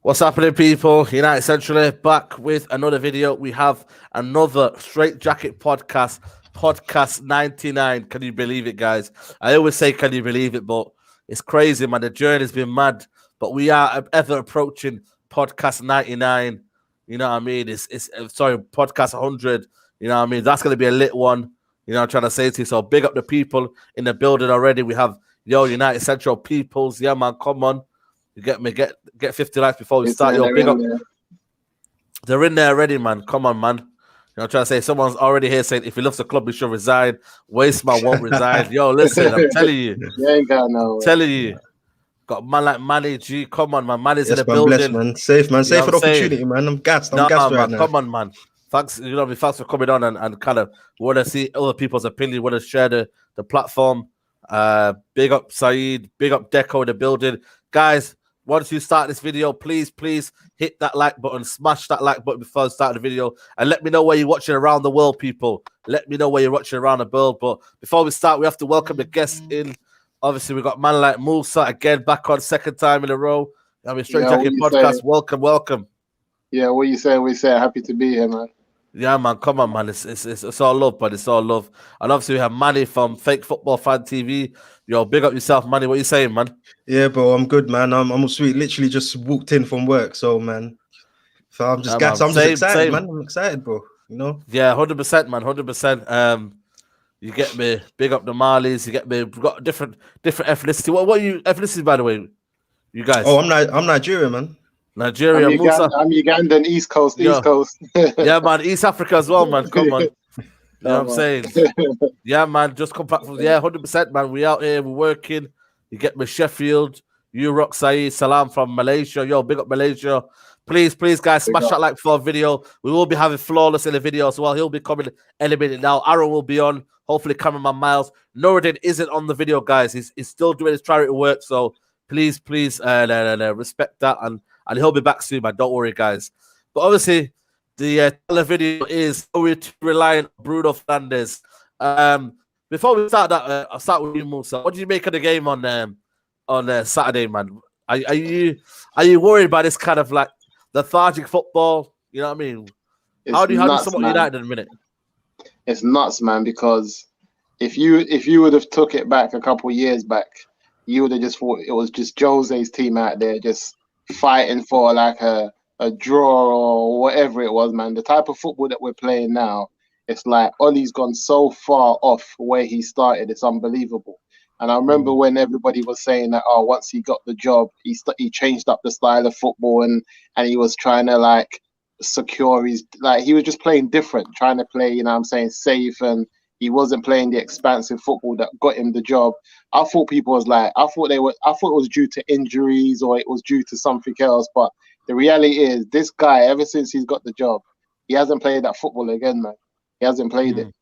What's happening, people? United Central back with another video. We have another Straightjacket podcast 99. Can you believe it, guys? I always say, can you believe it? But it's crazy, man. The journey's been mad, but we are ever approaching podcast 99. You know what I mean? It's podcast 100. You know what I mean? That's going to be a lit one. You know what I'm trying to say to you. So big up the people in the building already. We have, United Central peoples. Yeah, man, come on. You get me? Get 50 likes before we start. Yo, big up. They're in there already, man. Come on, man. I'm trying to say, someone's already here saying if he loves the club, he should resign. Wasteman won't resign. Yo, listen, I'm telling you. You ain't got no. Telling you. Got a man like Manny G. Come on, man. Manny's in the man, building. Blessed, man. Safe, man. Safe for the opportunity, man. I'm gassed. I'm gassed right now. Come on, man. Thanks, thanks for coming on and kind of want to see other people's opinion, want to share the platform. Big up Saeed, big up Deco in the building. Guys, once you start this video, please hit that like button, smash that like button before I start the video, and let me know where you're watching around the world, people. Let me know where you're watching around the world. But before we start, we have to welcome the guests in. Obviously, we got man like Musa again, back on second time in a row. I mean, Straightjacket podcast. Welcome. Yeah, what you say? We say happy to be here, man. Yeah, man, come on, man. It's all love, but it's all love. And obviously, we have Manny from Fake Football Fan TV. Yo, big up yourself, Manny. What you saying, man? Yeah, bro, I'm good, man. I'm sweet. Literally just walked in from work, so man. So I'm just gassed. I'm just excited, man. I'm excited, bro. You know? Yeah, 100%, man. 100%. You get me. Big up the Marlies. You get me. We've got different ethnicity. What are you ethnicity, by the way? You guys? Oh, I'm Nigerian, man. Nigeria, I'm Ugandan, East Coast. Yeah, man, East Africa as well, man. Come on. You know what I'm saying? Yeah, man, just come back from 100%, man. We out here, we're working. You get me, Sheffield. You rock Saeed, salam from Malaysia. Yo, big up Malaysia. Please, guys, smash that like for a video. We will be having Flawless in the video as well. He'll be coming any minute now. Aaron will be on. Hopefully, cameraman Miles. Noureddin isn't on the video, guys. He's still doing his charity work. So please, respect that. And he'll be back soon, man. Don't worry, guys. But obviously, the video is reliant on Bruno Fernandes. Before we start that, I'll start with you, Musa. What did you make of the game on Saturday, man? Are you worried by this kind of like lethargic football? You know what I mean? How do you support United in a minute? It's nuts, man. Because if you would have took it back a couple of years back, you would have just thought it was just Jose's team out there just fighting for like a draw or whatever it was, man. The type of football that we're playing now, it's like Ollie's gone so far off where he started. It's unbelievable. And I remember when everybody was saying that, oh, once he got the job, he changed up the style of football and he was trying to like secure his, like he was just playing different, trying to play, you know what I'm saying, safe, and he wasn't playing the expansive football that got him the job. I thought it was due to injuries or it was due to something else. But the reality is this guy, ever since he's got the job, he hasn't played that football again, man. He hasn't played it.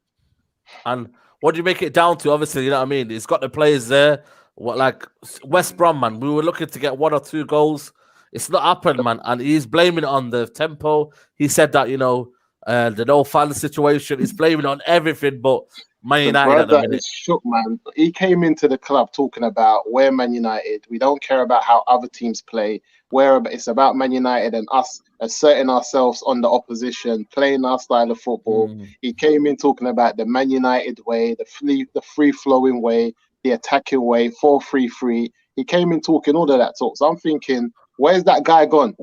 And what do you make it down to? Obviously, you know what I mean? He's got the players there. What, like West Brom, man, we were looking to get 1 or 2 goals. It's not happened, man. And he's blaming it on the tempo. He said that, the no fan situation. He's blaming it on everything but Man United at the minute. Is shook, man. He came into the club talking about we're Man United. We don't care about how other teams play. It's about Man United and us asserting ourselves on the opposition, playing our style of football. He came in talking about the Man United way, the free-flowing way, the attacking way, 4-3-3. He came in talking all of that talk. So I'm thinking, where's that guy gone?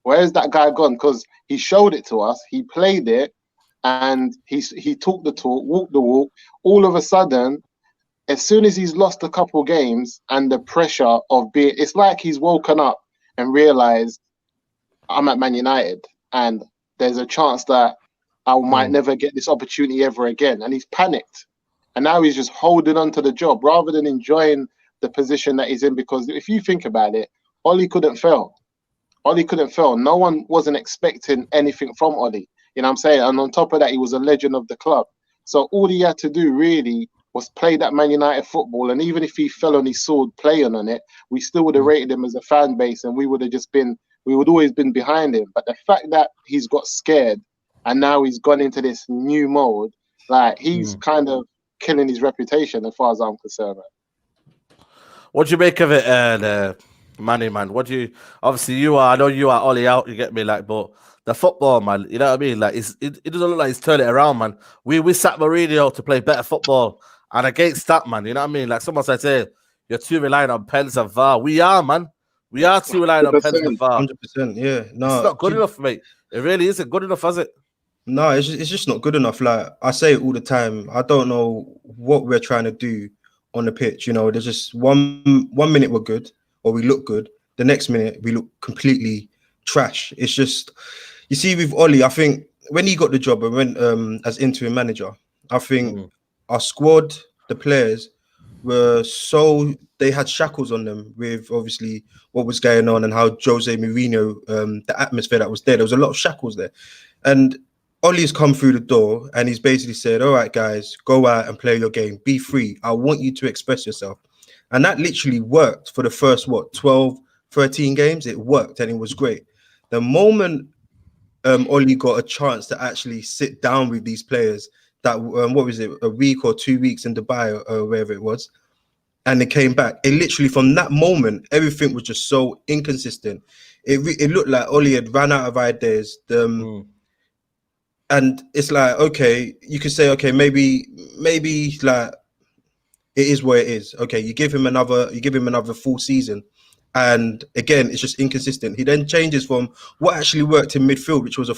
Where's that guy gone? Because he showed it to us. He played it. And he talked the talk, walked the walk. All of a sudden, as soon as he's lost a couple games and the pressure of it's like he's woken up and realized I'm at Man United and there's a chance that I might never get this opportunity ever again. And he's panicked. And now he's just holding on to the job rather than enjoying the position that he's in. Because if you think about it, Ollie couldn't fail. Ollie couldn't fail. No one wasn't expecting anything from Ollie. You know what I'm saying? And on top of that, he was a legend of the club. So all he had to do really was play that Man United football. And even if he fell on his sword playing on it, we still would have rated him as a fan base and we would always been behind him. But the fact that he's got scared and now he's gone into this new mode, like he's kind of killing his reputation as far as I'm concerned. What do you make of it, Manny, man, what do you? Obviously, I know you are Ollie out. You get me, like, but the football, man. You know what I mean? Like, it doesn't look like he's turned it around, man. We sat Mourinho to play better football, and against that, man. You know what I mean? Like someone said, "Hey, you're too reliant on pens and VAR." We are, man. We are too reliant on pens and VAR. 100%. Yeah, no, it's not good enough, mate. It really isn't good enough, is it? No, it's just not good enough. Like I say it all the time. I don't know what we're trying to do on the pitch. You know, there's just one minute we're good or we look good. The next minute we look completely trash. It's just, you see, with Ollie, I think when he got the job and went as interim manager, I think our squad, the players were they had shackles on them with obviously what was going on and how Jose Mourinho, the atmosphere that was there. There was a lot of shackles there, and Ollie's come through the door and he's basically said, all right, guys, go out and play your game. Be free. I want you to express yourself. And that literally worked for the first, 12, 13 games. It worked and it was great. The moment Ollie got a chance to actually sit down with these players that, what was it, a week or 2 weeks in Dubai or wherever it was, and they came back, it literally, from that moment, everything was just so inconsistent. It looked like Ollie had ran out of ideas. And it's like, okay, you could say, okay, maybe like it is what it is. Okay, you give him another full season, and again, it's just inconsistent. He then changes from what actually worked in midfield, which was the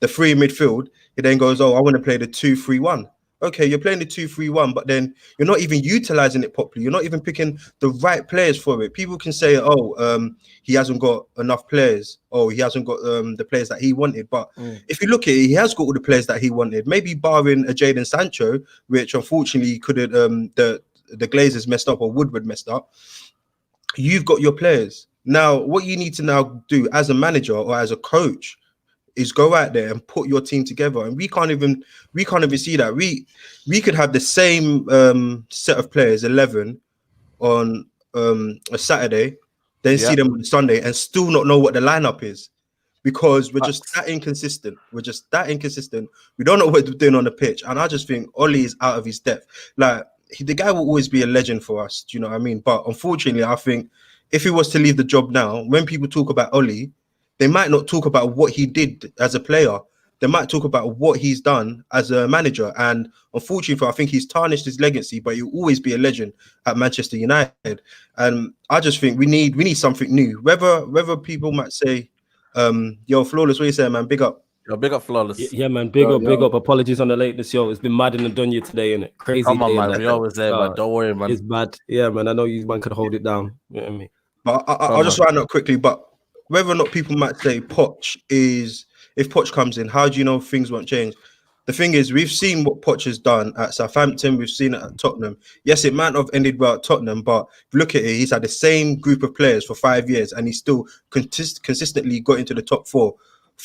three in midfield. He then goes, oh, I want to play the 2-3-1. Okay, you're playing the 2-3-1, but then you're not even utilizing it properly. You're not even picking the right players for it. People can say, oh, he hasn't got enough players. Oh, he hasn't got the players that he wanted. But if you look at it, he has got all the players that he wanted. Maybe barring a Jadon Sancho, which unfortunately couldn't, the Glazers messed up or Woodward messed up. You've got your players. Now, what you need to now do as a manager or as a coach is go out there and put your team together. And we can't even see that. We could have the same set of players, 11, on a Saturday, then see them on Sunday and still not know what the lineup is, because we're just that inconsistent. We don't know what we're doing on the pitch. And I just think Ollie is out of his depth. Like, the guy will always be a legend for us. Do you know what I mean? But unfortunately, I think if he was to leave the job now, when people talk about Ollie, they might not talk about what he did as a player. They might talk about what he's done as a manager. And unfortunately, I think he's tarnished his legacy, but he'll always be a legend at Manchester United. And I just think we need something new. Whether people might say, yo, Flawless, what you saying, man? Big up. Yo, big up, Flawless. Yeah, man. Big up. Apologies on the lateness, yo. It's been mad in the Dunya today, innit? Crazy. Come on, day, man. We always there, man. Don't worry, man. It's bad. Yeah, man. I know you man could hold it down. You know what I mean? But I'll just round up quickly. But whether or not people might say Poch if Poch comes in, how do you know things won't change? The thing is, we've seen what Poch has done at Southampton. We've seen it at Tottenham. Yes, it might not have ended well at Tottenham, but if you look at it, he's had the same group of players for 5 years, and he's still consistently got into the top four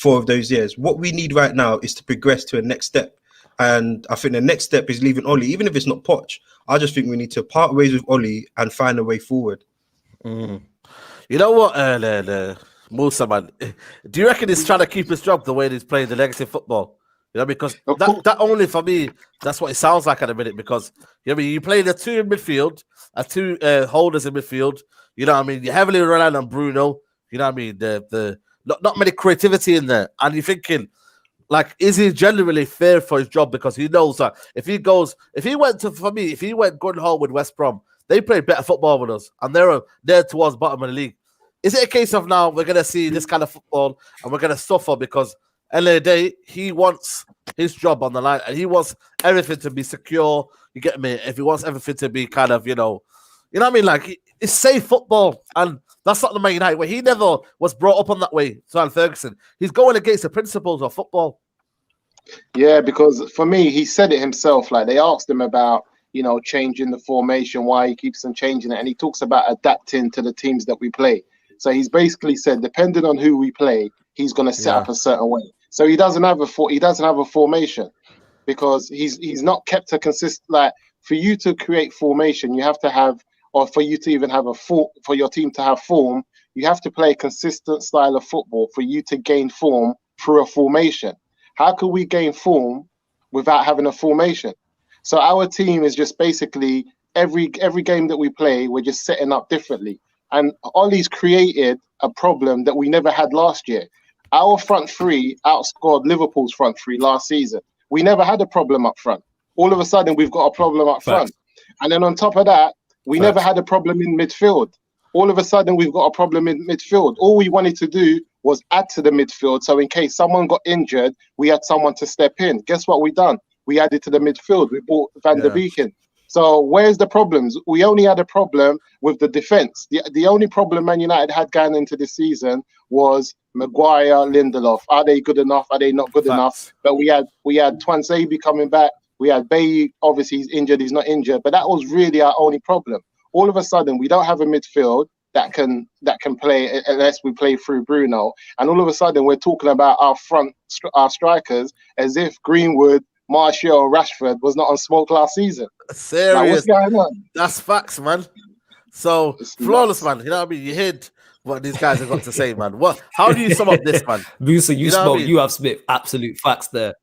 of those years. What we need right now is to progress to a next step. And I think the next step is leaving Ollie, even if it's not Poch. I just think we need to part ways with Ollie and find a way forward. You know what, Musa, man? Do you reckon he's trying to keep his job the way he's playing the legacy football? You know, because that only for me, that's what it sounds like at the minute. Because you play the two in midfield, two holders in midfield. You know what I mean? You're heavily relying on Bruno. You know what I mean? The not many creativity in there, and you're thinking, like, is he genuinely fair for his job? Because he knows that if he went gun ho with West Brom, they play better football with us, and they're towards bottom of the league. Is it a case of now we're going to see this kind of football and we're going to suffer because end of the day, he wants his job on the line and he wants everything to be secure. You get me? If he wants everything to be kind of, you know what I mean? Like, it's safe football, and that's not the Man United way. He never was brought up on that way, Sir Ferguson. He's going against the principles of football. Yeah, because for me, he said it himself. Like, they asked him about, changing the formation, why he keeps on changing it. And he talks about adapting to the teams that we play. So he's basically said, depending on who we play, he's going to set up a certain way. So he doesn't have a formation, because he's not kept a consistent. Like, for you to create formation, you have to have, or for you to even have for your team to have form, you have to play a consistent style of football for you to gain form through a formation. How can we gain form without having a formation? So our team is just basically every game that we play, we're just setting up differently. And Ollie's created a problem that we never had last year. Our front three outscored Liverpool's front three last season. We never had a problem up front. All of a sudden, we've got a problem up front. And then on top of that, we never had a problem in midfield. All of a sudden, we've got a problem in midfield. All we wanted to do was add to the midfield. So in case someone got injured, we had someone to step in. Guess what we done? We added to the midfield. We brought Van der Beek in. So where's the problems? We only had a problem with the defence. The only problem Man United had going into this season was Maguire, Lindelof. Are they good enough? Are they not good enough? But we had Twanzebe coming back. We had Bailly. Obviously, he's injured. He's not injured. But that was really our only problem. All of a sudden, we don't have a midfield that can play unless we play through Bruno. And all of a sudden, we're talking about our strikers as if Greenwood, Martial, Rashford was not on smoke last season. Serious. Like, what's going on? That's facts, man. So flawless, man. You know what I mean? You heard what these guys have got to say, man. How do you sum up this, man? Musa, you know spoke. I mean? You have spit absolute facts there.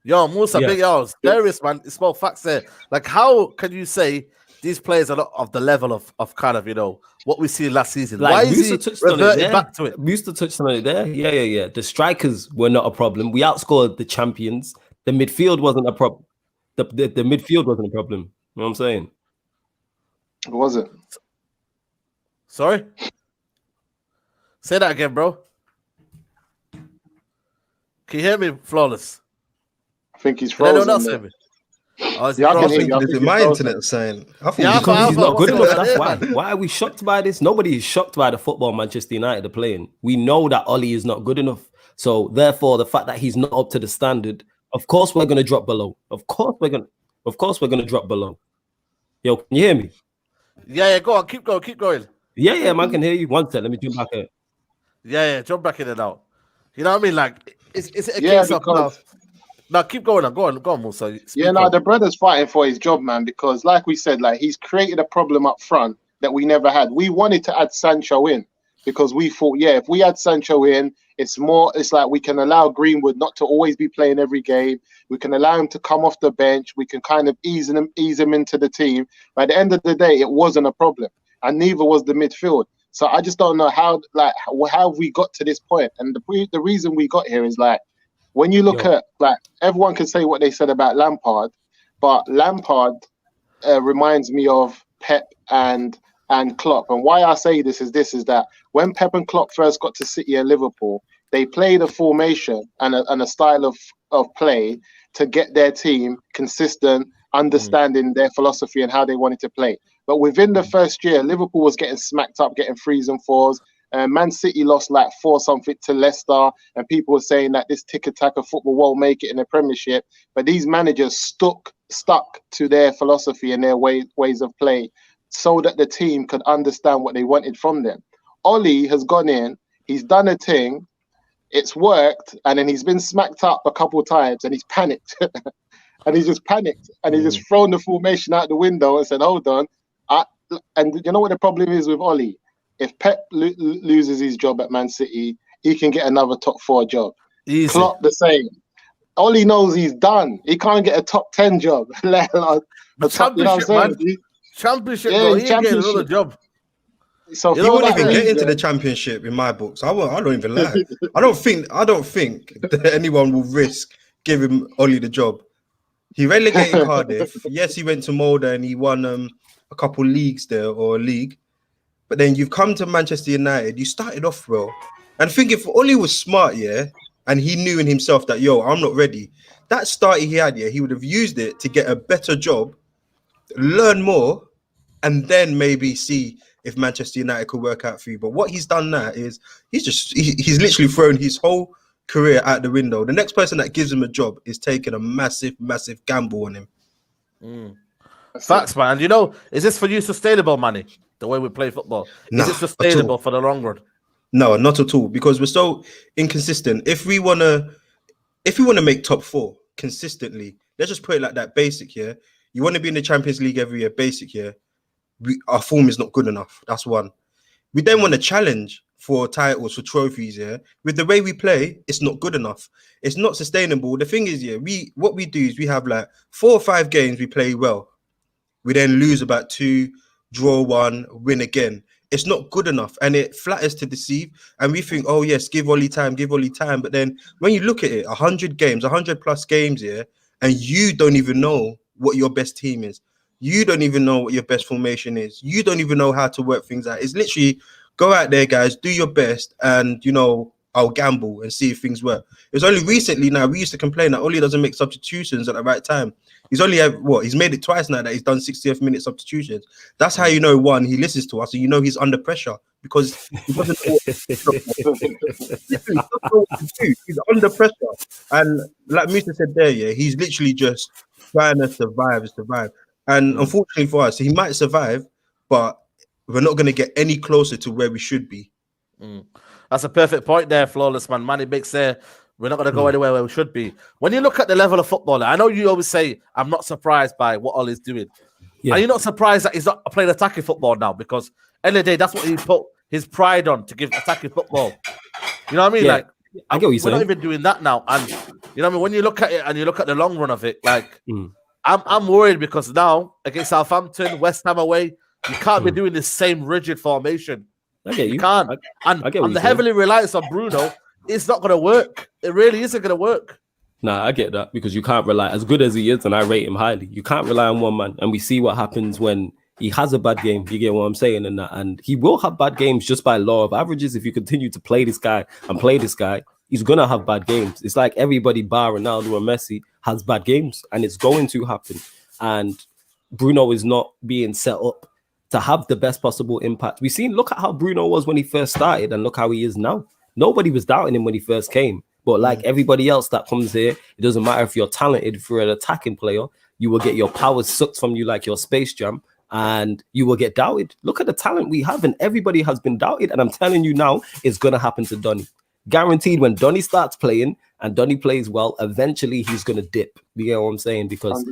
Yo, Musa, big L's. Serious, man. You spoke facts there. Like, how can you say these players are not of the level of kind of, you know, what we see last season? Like, why is Musa he touched on it reverted there. back to it? Musa touched on it there. Yeah. The strikers were not a problem. We outscored the champions. The midfield wasn't a problem. The midfield wasn't a problem. You know what I'm saying? It wasn't. Sorry? Say that again, bro. Can you hear me, Flawless? I think he's Can anyone frozen. else hear me? Oh, is he Yeah, I can frozen? hear you. Is it my internet saying? I thought Yeah, Because he's not good enough. what's That's going why. on? Why are we shocked by this? Nobody is shocked by the football Manchester United are playing. We know that Ollie is not good enough. So therefore, the fact that he's not up to the standard, of course we're going to drop below. Of course we're going to drop below. Yo, can you hear me? Yeah, go on. Keep going. Yeah, man, I can hear you. One sec, let me jump back here. Yeah, jump back in and out. You know what I mean? Like, is it a Yeah, case of now? because Now keep going on. Go on, Musa. the brother's fighting for his job, man, because like we said, like he's created a problem up front that we never had. We wanted to add Sancho in because we thought, if we add Sancho in, it's like we can allow Greenwood not to always be playing every game. We can allow him to come off the bench. We can kind of ease him into the team. By the end of the day, it wasn't a problem, and neither was the midfield. So I just don't know how we got to this point. And the reason we got here is like, when you look at, like, everyone can say what they said about Lampard, but Lampard reminds me of Pep and Klopp. And why I say this is that when Pep and Klopp first got to City and Liverpool, they played a formation and a style of play to get their team consistent, understanding their philosophy and how they wanted to play. But within the first year, Liverpool was getting smacked up, getting 3s and 4s. Man City lost like 4-something to Leicester, and people were saying that this tick-attack of football won't make it in the Premiership. But these managers stuck to their philosophy and their ways of play so that the team could understand what they wanted from them. Ollie has gone in, he's done a thing, it's worked, and then he's been smacked up a couple of times and he's panicked. And he's just panicked and he's just thrown the formation out the window and said, hold on. And you know what the problem is with Ollie? If Pep loses his job at Man City, he can get another top 4 job. Easy. Klopp the same. Ollie knows he's done. He can't get a top 10 job. Let alone The championship, man. Championship, Yeah, though. He ain't getting championship. another job. So He won't even get into the championship in my books. I don't even lie. I don't think that anyone will risk giving Ollie the job. He relegated Cardiff. Yes, he went to Molde and he won a couple leagues there, or a league. But then you've come to Manchester United. You started off well. And I think if Ollie was smart, and he knew in himself that, I'm not ready. That start he had, he would have used it to get a better job, learn more, and then maybe see if Manchester United could work out for you. But what he's done now is he's literally thrown his whole career out the window. The next person that gives him a job is taking a massive gamble on him. Facts, man. You know, is this for you sustainable, money? The way we play football, is it sustainable for the long run? No, not at all. Because we're so inconsistent. If we wanna make top 4 consistently, let's just put it like that. Basic, you want to be in the Champions League every year. Basic, our form is not good enough. That's one. We then want to challenge for titles, for trophies. With the way we play, it's not good enough. It's not sustainable. The thing is, what we do is we have like 4 or 5 games we play well. We then lose about 2, draw 1, win again. it's not good enough, and it flatters to deceive. And we think, oh yes, give Oli time. But then when you look at it, 100 games, 100+ games, yeah, and you don't even know what your best team is. You don't even know what your best formation is. You don't even know how to work things out. It's literally go out there, guys, do your best, and I'll gamble and see if things work. It's only recently now we used to complain that Oli doesn't make substitutions at the right time. He's only he's made it twice now that he's done 60th minute substitutions. That's how you know, one, he listens to us, and he's under pressure because he doesn't know what to do. He's under pressure. And like Musa said there, yeah, he's literally just trying to survive. And unfortunately for us, he might survive, but we're not going to get any closer to where we should be. That's a perfect point there, Flawless, man. Manny Big say we're not going to go anywhere where we should be. When you look at the level of footballer, I know you always say, I'm not surprised by what Ollie's doing. Yeah. Are you not surprised that he's not playing attacking football now? Because end of the day, that's what he put his pride on, to give attacking football. You know what I mean? Yeah. Like, I get what you're saying. We're not even doing that now. And you know what I mean? When you look at it and you look at the long run of it, like, I'm worried because now against Southampton, West Ham away, you can't be doing the same rigid formation. I get you can't. And the heavily reliance on Bruno, it's not going to work. It really isn't going to work. Nah, I get that, because you can't rely, as good as he is, and I rate him highly, you can't rely on one man. And we see what happens when he has a bad game. You get what I'm saying? And he will have bad games just by law of averages. If you continue to play this guy, he's going to have bad games. It's like everybody bar Ronaldo or Messi has bad games, and it's going to happen. And Bruno is not being set up to have the best possible impact. Look at how Bruno was when he first started, and look how he is now. Nobody was doubting him when he first came. But like everybody else that comes here, it doesn't matter if you're talented, if you're an attacking player, you will get your powers sucked from you like your Space Jam, and you will get doubted. Look at the talent we have, and everybody has been doubted. And I'm telling you now, it's going to happen to Donny. Guaranteed, when Donny starts playing and Donny plays well, eventually he's going to dip. You know what I'm saying? Because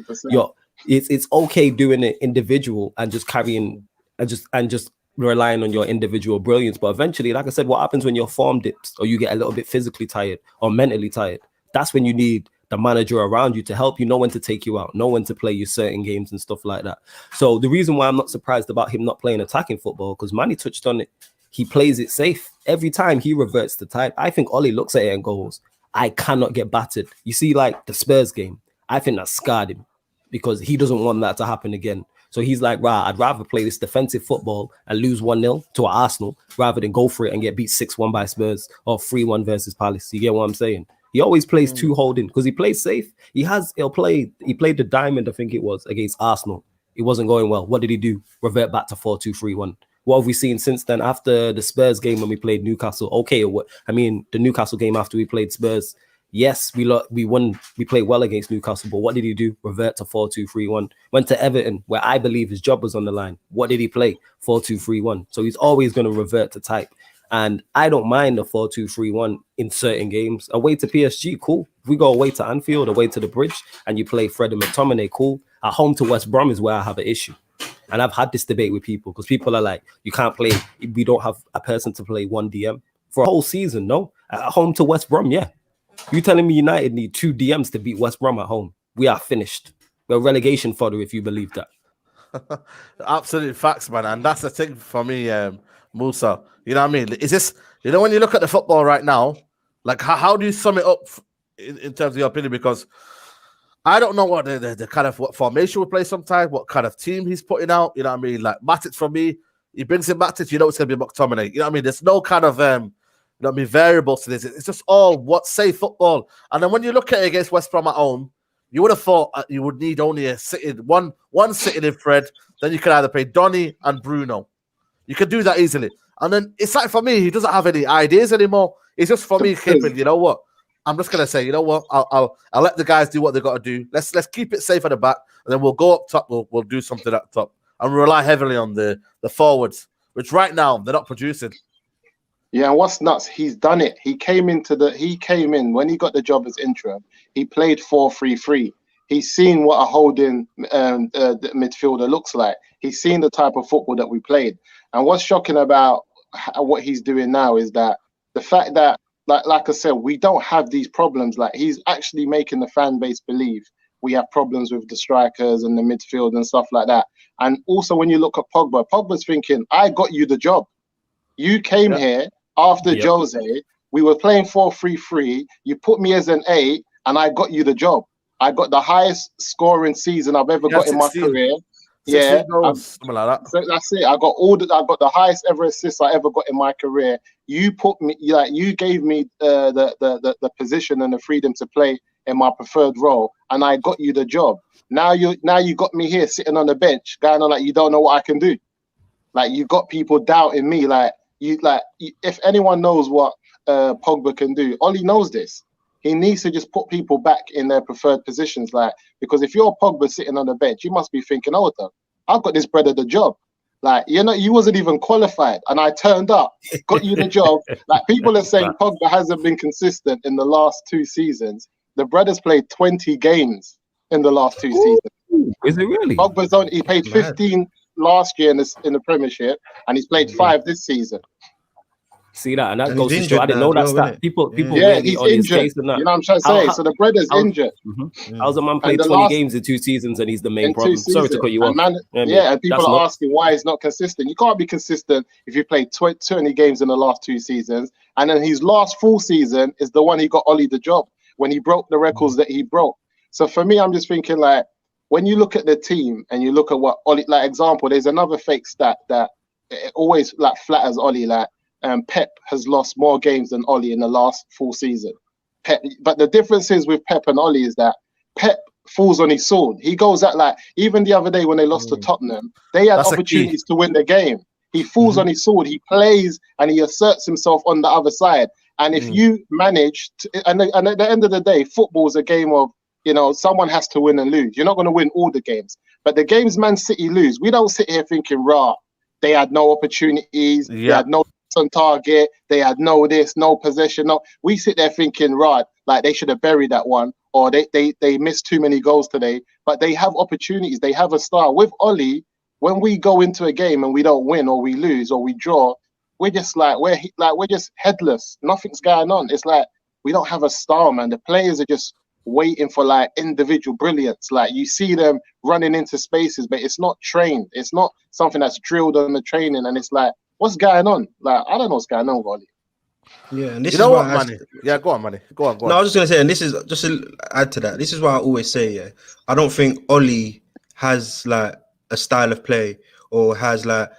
it's okay doing it individual and just carrying and just relying on your individual brilliance. But eventually, like I said, what happens when your form dips or you get a little bit physically tired or mentally tired? That's when you need the manager around you to help you know when to take you out, know when to play you certain games and stuff like that. So the reason why I'm not surprised about him not playing attacking football, because Manny touched on it, he plays it safe. Every time he reverts to type. I think Ollie looks at it and goes, I cannot get battered. You see, like the Spurs game, I think that scarred him because he doesn't want that to happen again. So he's like, right, I'd rather play this defensive football and lose 1-0 to Arsenal rather than go for it and get beat 6-1 by Spurs or 3-1 versus Palace. You get what I'm saying? He always plays 2 holding because he plays safe. He played the diamond, I think it was, against Arsenal. It wasn't going well. What did he do? Revert back to 4-2-3-1. What have we seen since then after the Spurs game when we played Newcastle? The Newcastle game after we played Spurs. Yes, we won. We played well against Newcastle, but what did he do? Revert to 4-2-3-1. Went to Everton, where I believe his job was on the line. What did he play? 4-2-3-1. So he's always going to revert to type. And I don't mind the 4-2-3-1 in certain games. Away to PSG, cool. If we go away to Anfield, away to the Bridge, and you play Fred and McTominay, cool. At home to West Brom is where I have an issue. And I've had this debate with people because people are like, you can't play. We don't have a person to play one DM for a whole season. No, at home to West Brom, yeah. You telling me United need 2 DMs to beat West Brom at home? We are finished. We're relegation fodder if you believe that. Absolute facts, man. And that's the thing for me, Musa. You know what I mean? Is this, when you look at the football right now, like how do you sum it up in terms of your opinion? Because I don't know what the kind of what formation we play sometimes, what kind of team he's putting out. You know what I mean? Like Matic for me, he brings in Matic, you know it's going to be McTominay. You know what I mean? There's no kind of variables to this. It's just all what safe football. And then when you look at it against West Brom at home, you would have thought you would need only a sitting one sitting in Fred. Then you could either play Donny and Bruno. You could do that easily. And then it's like for me, he doesn't have any ideas anymore. It's just for me, keeping. You know what? I'm just gonna say, you know what? I'll let the guys do what they got to do. Let's keep it safe at the back, and then we'll go up top. We'll do something up top and rely heavily on the forwards, which right now they're not producing. Yeah, and what's nuts? He's done it. He came in when he got the job as interim. He played 4-3-3. He's seen what a holding midfielder looks like. He's seen the type of football that we played. And what's shocking about what he's doing now is that the fact that, like I said, we don't have these problems. Like he's actually making the fan base believe we have problems with the strikers and the midfield and stuff like that. And also when you look at Pogba's thinking, I got you the job. You came here after Yep. Jose. We were playing 4-3-3. You put me as an 8, and I got you the job. I got the highest scoring season I've ever got in my 16. career. 16 Yeah, goals, something like that. so that's it. I got the highest ever assists I ever got in my career. You put me, like, you gave me the position and the freedom to play in my preferred role, and I got you the job. Now you got me here sitting on the bench, going on like you don't know what I can do. Like, you got people doubting me. If anyone knows what Pogba can do, Ollie knows this. He needs to just put people back in their preferred positions, because if you're Pogba sitting on the bench, you must be thinking, "Oh, I've got this brother the job." Like, you wasn't even qualified, and I turned up, got you the job. Like, people are saying Pogba hasn't been consistent in the last 2 seasons. The brothers played 20 games in the last 2 seasons. Is it really? He played 15 last year in the Premiership, and he's played 5 this season. See that, and that And goes to he's show. I injured didn't know now that as well, stat. People Yeah, really he's on his injured. case and that. You know what I'm trying to say? So the brother's injured. How's a man played And the 20 last- games in 2 seasons and he's the main in 2 problem? Sorry to seasons. cut you And off. and people that's are not- asking why he's not consistent. You can't be consistent if you played 20 games in the last 2 seasons, and then his last full season is the one he got Ollie the job when he broke the records that he broke. So for me, I'm just thinking, like, when you look at the team and you look at what Ollie, like, example, there's another fake stat that it always like flatters Ollie, like, Pep has lost more games than Ollie in the last full season. But the difference is with Pep and Ollie is that Pep falls on his sword. He goes at, like, even the other day when they lost to Tottenham, they had That's a opportunities to win the game. He falls on his sword. He plays and he asserts himself on the other side. And if you manage to, and at the end of the day, football is a game of, someone has to win and lose. You're not going to win all the games, but the games Man City lose, we don't sit here thinking, rah, they had no opportunities, they had no on target, they had no this, no possession. No, we sit there thinking, right, like, they should have buried that one, or they missed too many goals today. But they have opportunities, they have a star. With Ollie, when we go into a game and we don't win, or we lose, or we draw, we're just like, we're just headless. Nothing's going on. It's like we don't have a star, man. The players are just waiting for, like, individual brilliance. Like, you see them running into spaces, but it's not trained. It's not something that's drilled on the training, and it's like, what's going on? Like, I don't know what's going on, Ollie. Yeah, and this You is know why what, Manny? Yeah, go on, Manny. Go on. No, I was just gonna say, and this is just to add to that. This is why I always say, yeah, I don't think Ollie has, like, a style of play, or has, like,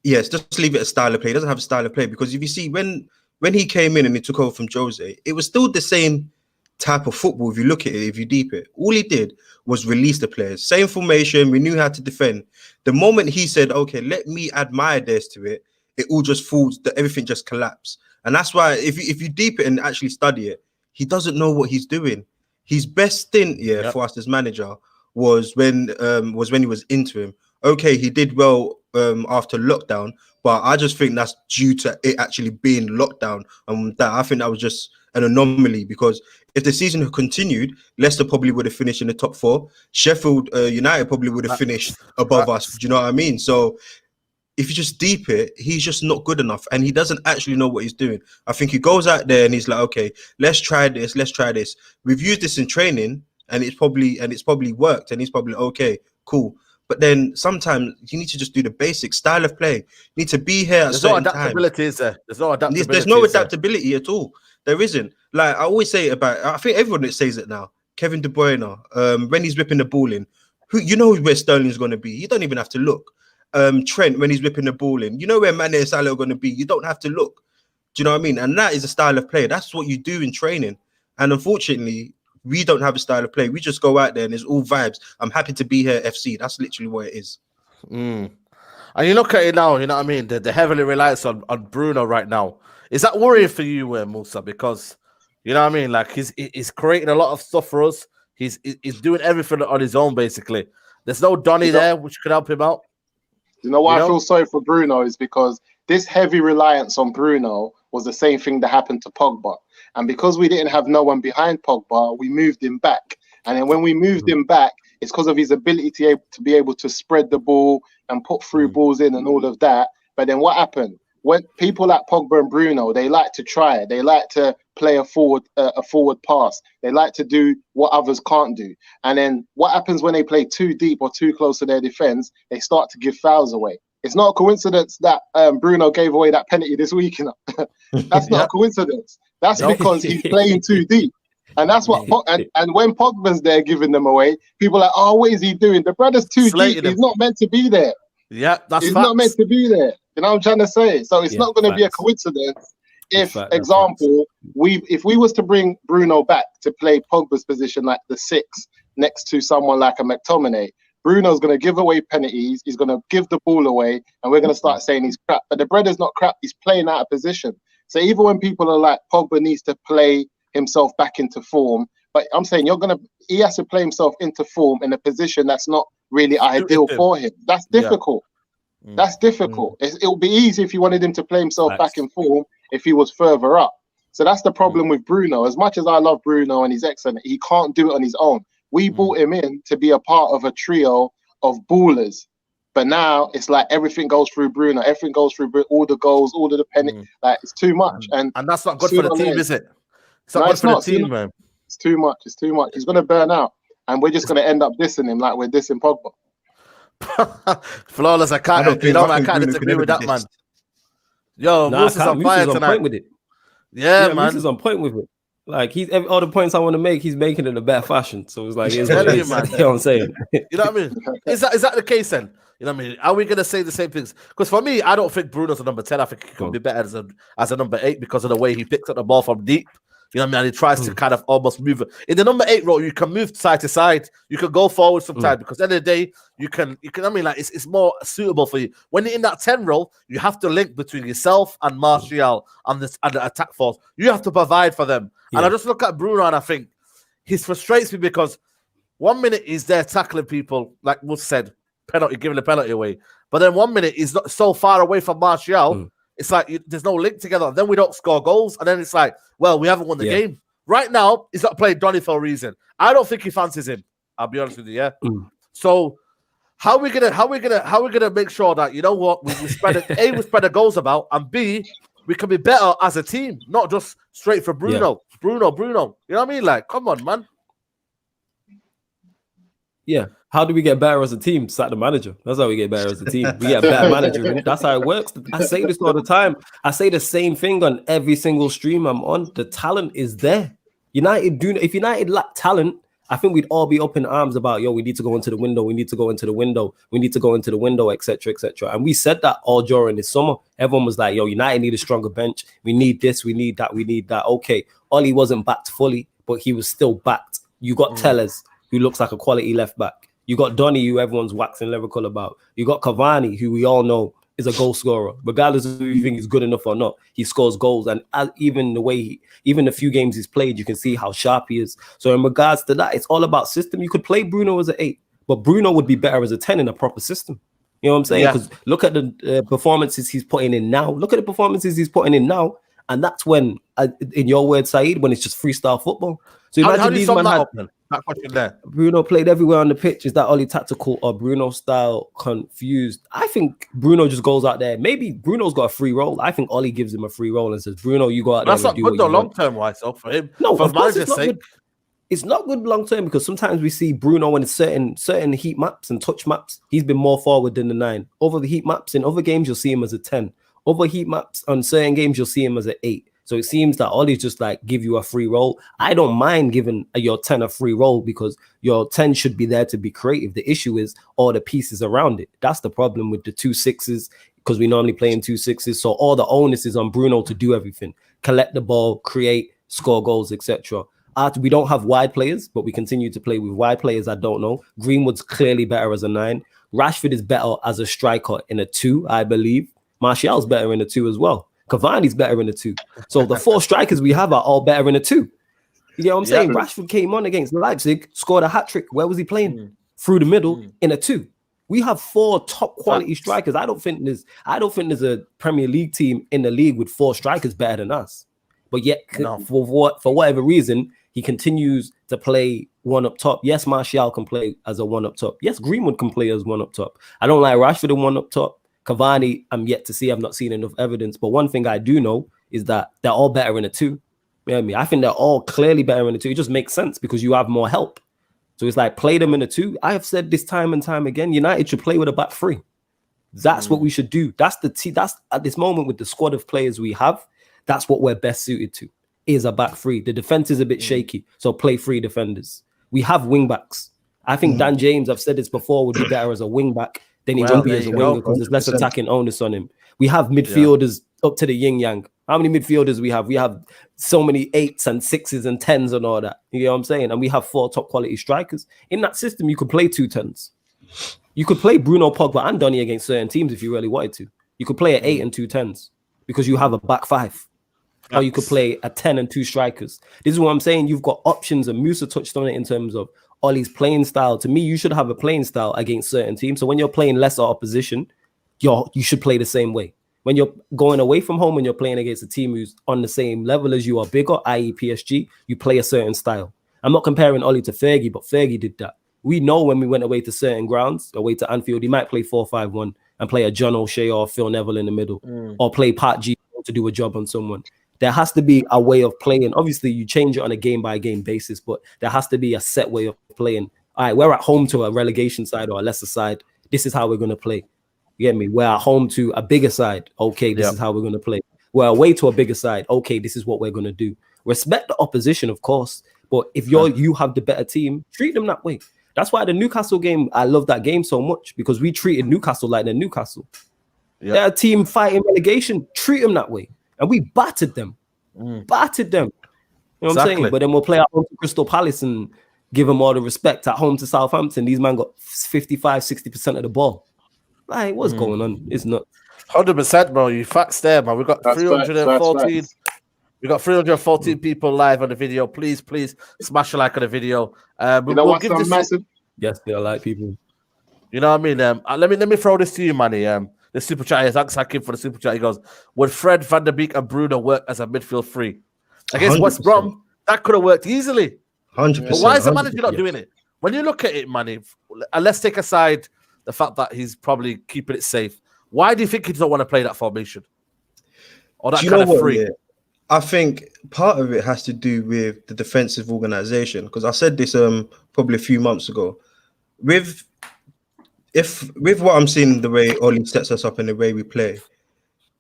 yes, just leave it a style of play. He doesn't have a style of play, because if you see when he came in and he took over from Jose, it was still the same type of football. If you look at it, if you deep it, all he did was release the players, same formation. We knew how to defend. The moment he said, "Okay, let me add my ideas to it," it all just falls. Everything just collapsed. And that's why, if you deep it and actually study it, he doesn't know what he's doing. His best stint, for us as manager, was when he was interim. Okay, he did well after lockdown, but I just think that's due to it actually being lockdown. That I think that was just an anomaly, because if the season had continued, Leicester probably would have finished in the top 4. Sheffield United probably would have finished above us. Do you know what I mean? So if you just deep it, he's just not good enough, and he doesn't actually know what he's doing. I think he goes out there and he's like, okay, let's try this. We've used this in training, and it's probably worked, and he's probably okay, cool. But then sometimes you need to just do the basic style of play. You need to be here at There's certain no adaptability, times. is there? There's no adaptability at all. There isn't. Like, I always say I think everyone says it now. Kevin De Bruyne, when he's whipping the ball in, where Sterling's going to be. You don't even have to look. Trent, when he's whipping the ball in, you know where Mane and Salah are going to be. You don't have to look. Do you know what I mean? And that is a style of play. That's what you do in training. And unfortunately, we don't have a style of play. We just go out there and it's all vibes. I'm happy to be here, FC. That's literally what it is. And you look at it now, you know what I mean? The heavily reliance on Bruno right now. Is that worrying for you, Musa? Because, you know what I mean? Like, he's creating a lot of stuff for us. He's doing everything on his own, basically. There's no Donny there, which could help him out. You know why I feel sorry for Bruno is because this heavy reliance on Bruno was the same thing that happened to Pogba. And because we didn't have no one behind Pogba, we moved him back. And then when we moved him back, it's because of his ability to be able to spread the ball and put through balls in and all of that. But then what happened? When people like Pogba and Bruno, they like to try it. They like to play a forward pass. They like to do what others can't do. And then what happens when they play too deep or too close to their defense? They start to give fouls away. It's not a coincidence that Bruno gave away that penalty this week. You know? That's not a coincidence. That's because he's playing too deep. And that's what, and when Pogba's there giving them away, people are like, oh, what is he doing? The brother's too deep. He's not meant to be there. Yeah, that's He's not meant to be there. You know what I'm trying to say? So it's not going to be a coincidence if, example, if we was to bring Bruno back to play Pogba's position like the 6 next to someone like a McTominay, Bruno's going to give away penalties. He's going to give the ball away, and we're going to start saying he's crap. But the brother's not crap. He's playing out of position. So even when people are like, Pogba needs to play himself back into form, but I'm saying he has to play himself into form in a position that's not really ideal for him. That's difficult. That's difficult. It'll be easy if you wanted him to play himself back in form if he was further up. So that's the problem with Bruno. As much as I love Bruno and he's excellent, he can't do it on his own. We brought him in to be a part of a trio of ballers. But now it's like everything goes through Bruno. Everything goes through all the goals, all of the penalty. Like, it's too much. And that's not good for the team, is it? It's not good for the team, man. It's too much. It's too much. He's going to burn out. And we're just going to end up dissing him like we're dissing Pogba. Flawless, I can't disagree with that, man. Yo, Moose is on fire tonight. With it. Yeah, man. Moose is on point with it. Like, all the points I want to make, he's making it in a bad fashion. So it's like, man. You know what I'm saying? You know what I mean? Is that the case then? You know what I mean? Are we going to say the same things? Because for me, I don't think Bruno's a number 10. I think he can be better as a number 8 because of the way he picks up the ball from deep. You know what I mean? And he tries to kind of almost move it. In the number 8 role, you can move side to side. You can go forward sometimes because at the end of the day, you can. I mean, like it's more suitable for you. When you're in that 10 role, you have to link between yourself and Martial and the attack force. You have to provide for them. Yeah. And I just look at Bruno and I think he frustrates me because 1 minute he's there tackling people, like Mus said, giving the penalty away. But then 1 minute he's not so far away from Martial. It's like there's no link together. Then we don't score goals. And then it's like, well, we haven't won the game. Right now, he's not playing Donny for a reason. I don't think he fancies him. I'll be honest with you, So how are we gonna make sure that, you know what, we spread we spread the goals about, and B, we can be better as a team, not just straight for Bruno. Bruno. You know what I mean? Like, come on, man. Yeah. How do we get better as a team? Sack the manager. That's how we get better as a team. We get a better manager. That's how it works. I say this all the time. I say the same thing on every single stream I'm on. The talent is there. If United lack talent, I think we'd all be up in arms about, we need to go into the window. We need to go into the window. We need to go into the window, etc., etc. And we said that all during the summer. Everyone was like, United need a stronger bench. We need this. We need that. We need that. Okay. Ollie wasn't backed fully, but he was still backed. You got Tellers, who looks like a quality left back. You got Donny, who everyone's waxing lyrical about. You got Cavani, who we all know is a goal scorer. Regardless of if you think he's good enough or not, he scores goals. And even the few games he's played, you can see how sharp he is. So in regards to that, it's all about system. You could play Bruno as an 8, but Bruno would be better as a 10 in a proper system. You know what I'm saying? Because look at the performances he's putting in now. And that's when, in your words, Saeed, when it's just freestyle football. So imagine these men had... That question there. Bruno played everywhere on the pitch. Is that Ollie tactical or Bruno style confused? I think Bruno just goes out there. Maybe Bruno's got a free role. I think Ollie gives him a free role and says, Bruno, you go out there. That's not good though, long term wise, though, for him. No, of course it's not good. It's not good long term because sometimes we see Bruno in certain heat maps and touch maps. He's been more forward than the 9. Over the heat maps in other games, you'll see him as a 10. Over heat maps on certain games, you'll see him as an 8. So it seems that Ollie's just like give you a free role. I don't mind giving your 10 a free role because your 10 should be there to be creative. The issue is all the pieces around it. That's the problem with the 2 6s because we normally play in 2 6s. So all the onus is on Bruno to do everything. Collect the ball, create, score goals, etc. We don't have wide players, but we continue to play with wide players. I don't know. Greenwood's clearly better as a 9. Rashford is better as a striker in a 2, I believe. Martial's better in a 2 as well. Cavani's better in a 2. So the 4 strikers we have are all better in a 2. You get what I'm saying? Rashford came on against Leipzig, scored a hat-trick. Where was he playing? Through the middle in a 2. We have 4 top quality strikers. I don't think there's a Premier League team in the league with 4 strikers better than us. But yet, for whatever reason, he continues to play one up top. Yes, Martial can play as a 1 up top. Yes, Greenwood can play as 1 up top. I don't like Rashford in 1 up top. Cavani, I'm yet to see. I've not seen enough evidence. But one thing I do know is that they're all better in a 2. You know what I mean? I think they're all clearly better in a 2. It just makes sense because you have more help. So it's like play them in a 2. I have said this time and time again, United should play with a back 3. That's what we should do. That's that's at this moment with the squad of players we have, that's what we're best suited to, is a back three. The defense is a bit shaky, so play three defenders. We have wing backs. I think Dan James, I've said this before, would be better as a wing back than he would be as a winger because there's less attacking onus on him. We have midfielders up to the yin yang. How many midfielders we have? We have so many 8s and 6s and 10s and all that. You know what I'm saying? And we have 4 top quality strikers. In that system, you could play 2 10s. You could play Bruno, Pogba and Donny against certain teams if you really wanted to. You could play an 8 and 2 10s because you have a back 5. Or you could play a 10 and 2 strikers. This is what I'm saying. You've got options, and Musa touched on it in terms of Ollie's playing style. To me, you should have a playing style against certain teams. So when you're playing lesser opposition, you should play the same way. When you're going away from home and you're playing against a team who's on the same level as you are bigger, i.e. PSG, you play a certain style. I'm not comparing Ollie to Fergie, but Fergie did that. We know when we went away to certain grounds, away to Anfield, he might play 4-5-1 and play a John O'Shea or Phil Neville in the middle, or play Pat G to do a job on someone. There has to be a way of playing. Obviously, you change it on a game-by-game basis, but there has to be a set way of playing. All right, we're at home to a relegation side or a lesser side. This is how we're going to play. You get me? We're at home to a bigger side. Okay, this is how we're going to play. We're away to a bigger side. Okay, this is what we're going to do. Respect the opposition, of course, but if you have the better team, treat them that way. That's why the Newcastle game, I love that game so much, because we treated Newcastle like they're Newcastle. They're a team fighting relegation. Treat them that way. And we battered them. Battered them. You know what I'm saying? But then we'll play at home to Crystal Palace and give them all the respect. At home to Southampton, these men got 55-60% of the ball. Like, what's going on? It's not 100%, bro. You facts there, man. We've got 314. We got 314 people live on the video. Please smash a like on the video. You know what's massive? Yes, they are like people. You know what I mean? Let me throw this to you, Manny. The super chat, thanks Hakim for the super chat. He goes, would Fred, Van der Beek and Bruno work as a midfield three? Against West Brom, that could have worked easily. 100%. But why is the manager not doing it? When you look at it, Manny, and let's take aside the fact that he's probably keeping it safe, why do you think he doesn't want to play that formation? Or that kind of three? Yeah. I think part of it has to do with the defensive organization, because I said this probably a few months ago. With what I'm seeing, the way Ollie sets us up and the way we play,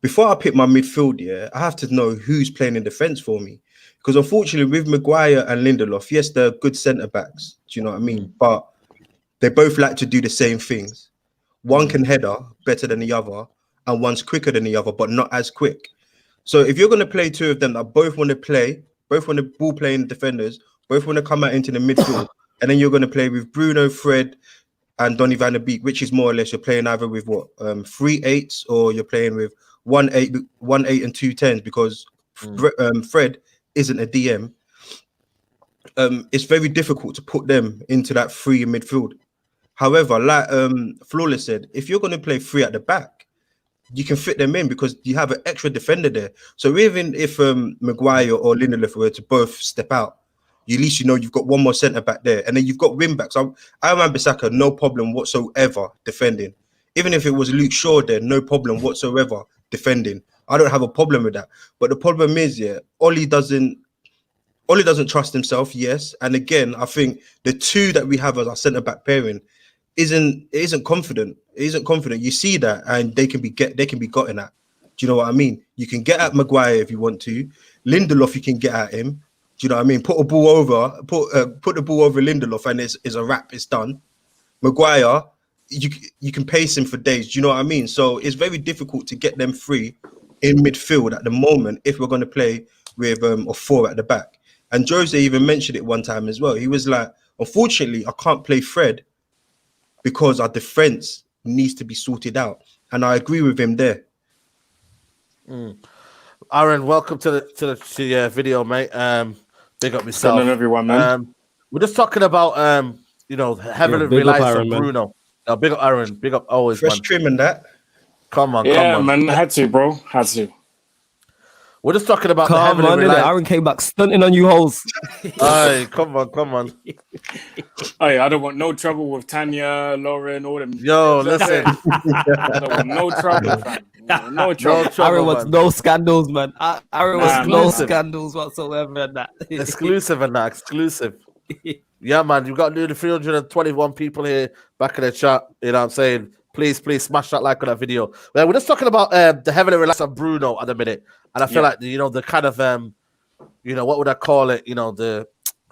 before I pick my midfield, I have to know who's playing in defense for me. Because unfortunately, with Maguire and Lindelof, yes, they're good centre backs. Do you know what I mean? But they both like to do the same things. One can header better than the other, and one's quicker than the other, but not as quick. So if you're going to play two of them that both want to play, both want to ball playing defenders, both want to come out into the midfield, and then you're going to play with Bruno, Fred, and Donny van der Beek, which is more or less you're playing either with 3 8s or you're playing with 1 8 and 2 10s, because Fred isn't a DM. It's very difficult to put them into that free midfield. However, like Flawless said, if you're going to play 3 at the back, you can fit them in because you have an extra defender there. So even if Maguire or Lindelof were to both step out, at least you know you've got one more centre back there, and then you've got wing backs. I remember Bissaka, no problem whatsoever defending. Even if it was Luke Shaw there, no problem whatsoever defending. I don't have a problem with that. But the problem is, Ollie doesn't trust himself. Yes, and again, I think the two that we have as our centre back pairing isn't confident. It isn't confident. You see that, and they can be gotten at. Do you know what I mean? You can get at Maguire if you want to. Lindelof, you can get at him. Do you know what I mean? Put the ball over Lindelof, and it's a wrap. It's done. Maguire, you can pace him for days. Do you know what I mean? So it's very difficult to get them free in midfield at the moment if we're going to play with a 4 at the back. And Jose even mentioned it one time as well. He was like, unfortunately, I can't play Fred because our defense needs to be sorted out. And I agree with him there. Aaron, welcome to the video, mate. Big up yourself. Good on everyone, man. We're just talking about heavily reliance on Bruno. Big up Aaron. Big up always. Fresh trim and that. Come on, man. Had to, bro. Had to. We're just talking about the heavily reliance. Aaron came back stunting on you hoes. Hey, come on. Hey, I don't want no trouble with Tanya, Lauren, all them. Yo, listen. I don't want no trouble, fam. No trouble. Aaron wants no scandals, man. Aaron wants no scandals whatsoever and that. Exclusive. Yeah, man. You've got nearly 321 people here back in the chat. You know what I'm saying? please smash that like on that video. Well, we're just talking about the heavily relaxed on Bruno at the minute, and I feel like the kind of what would I call it?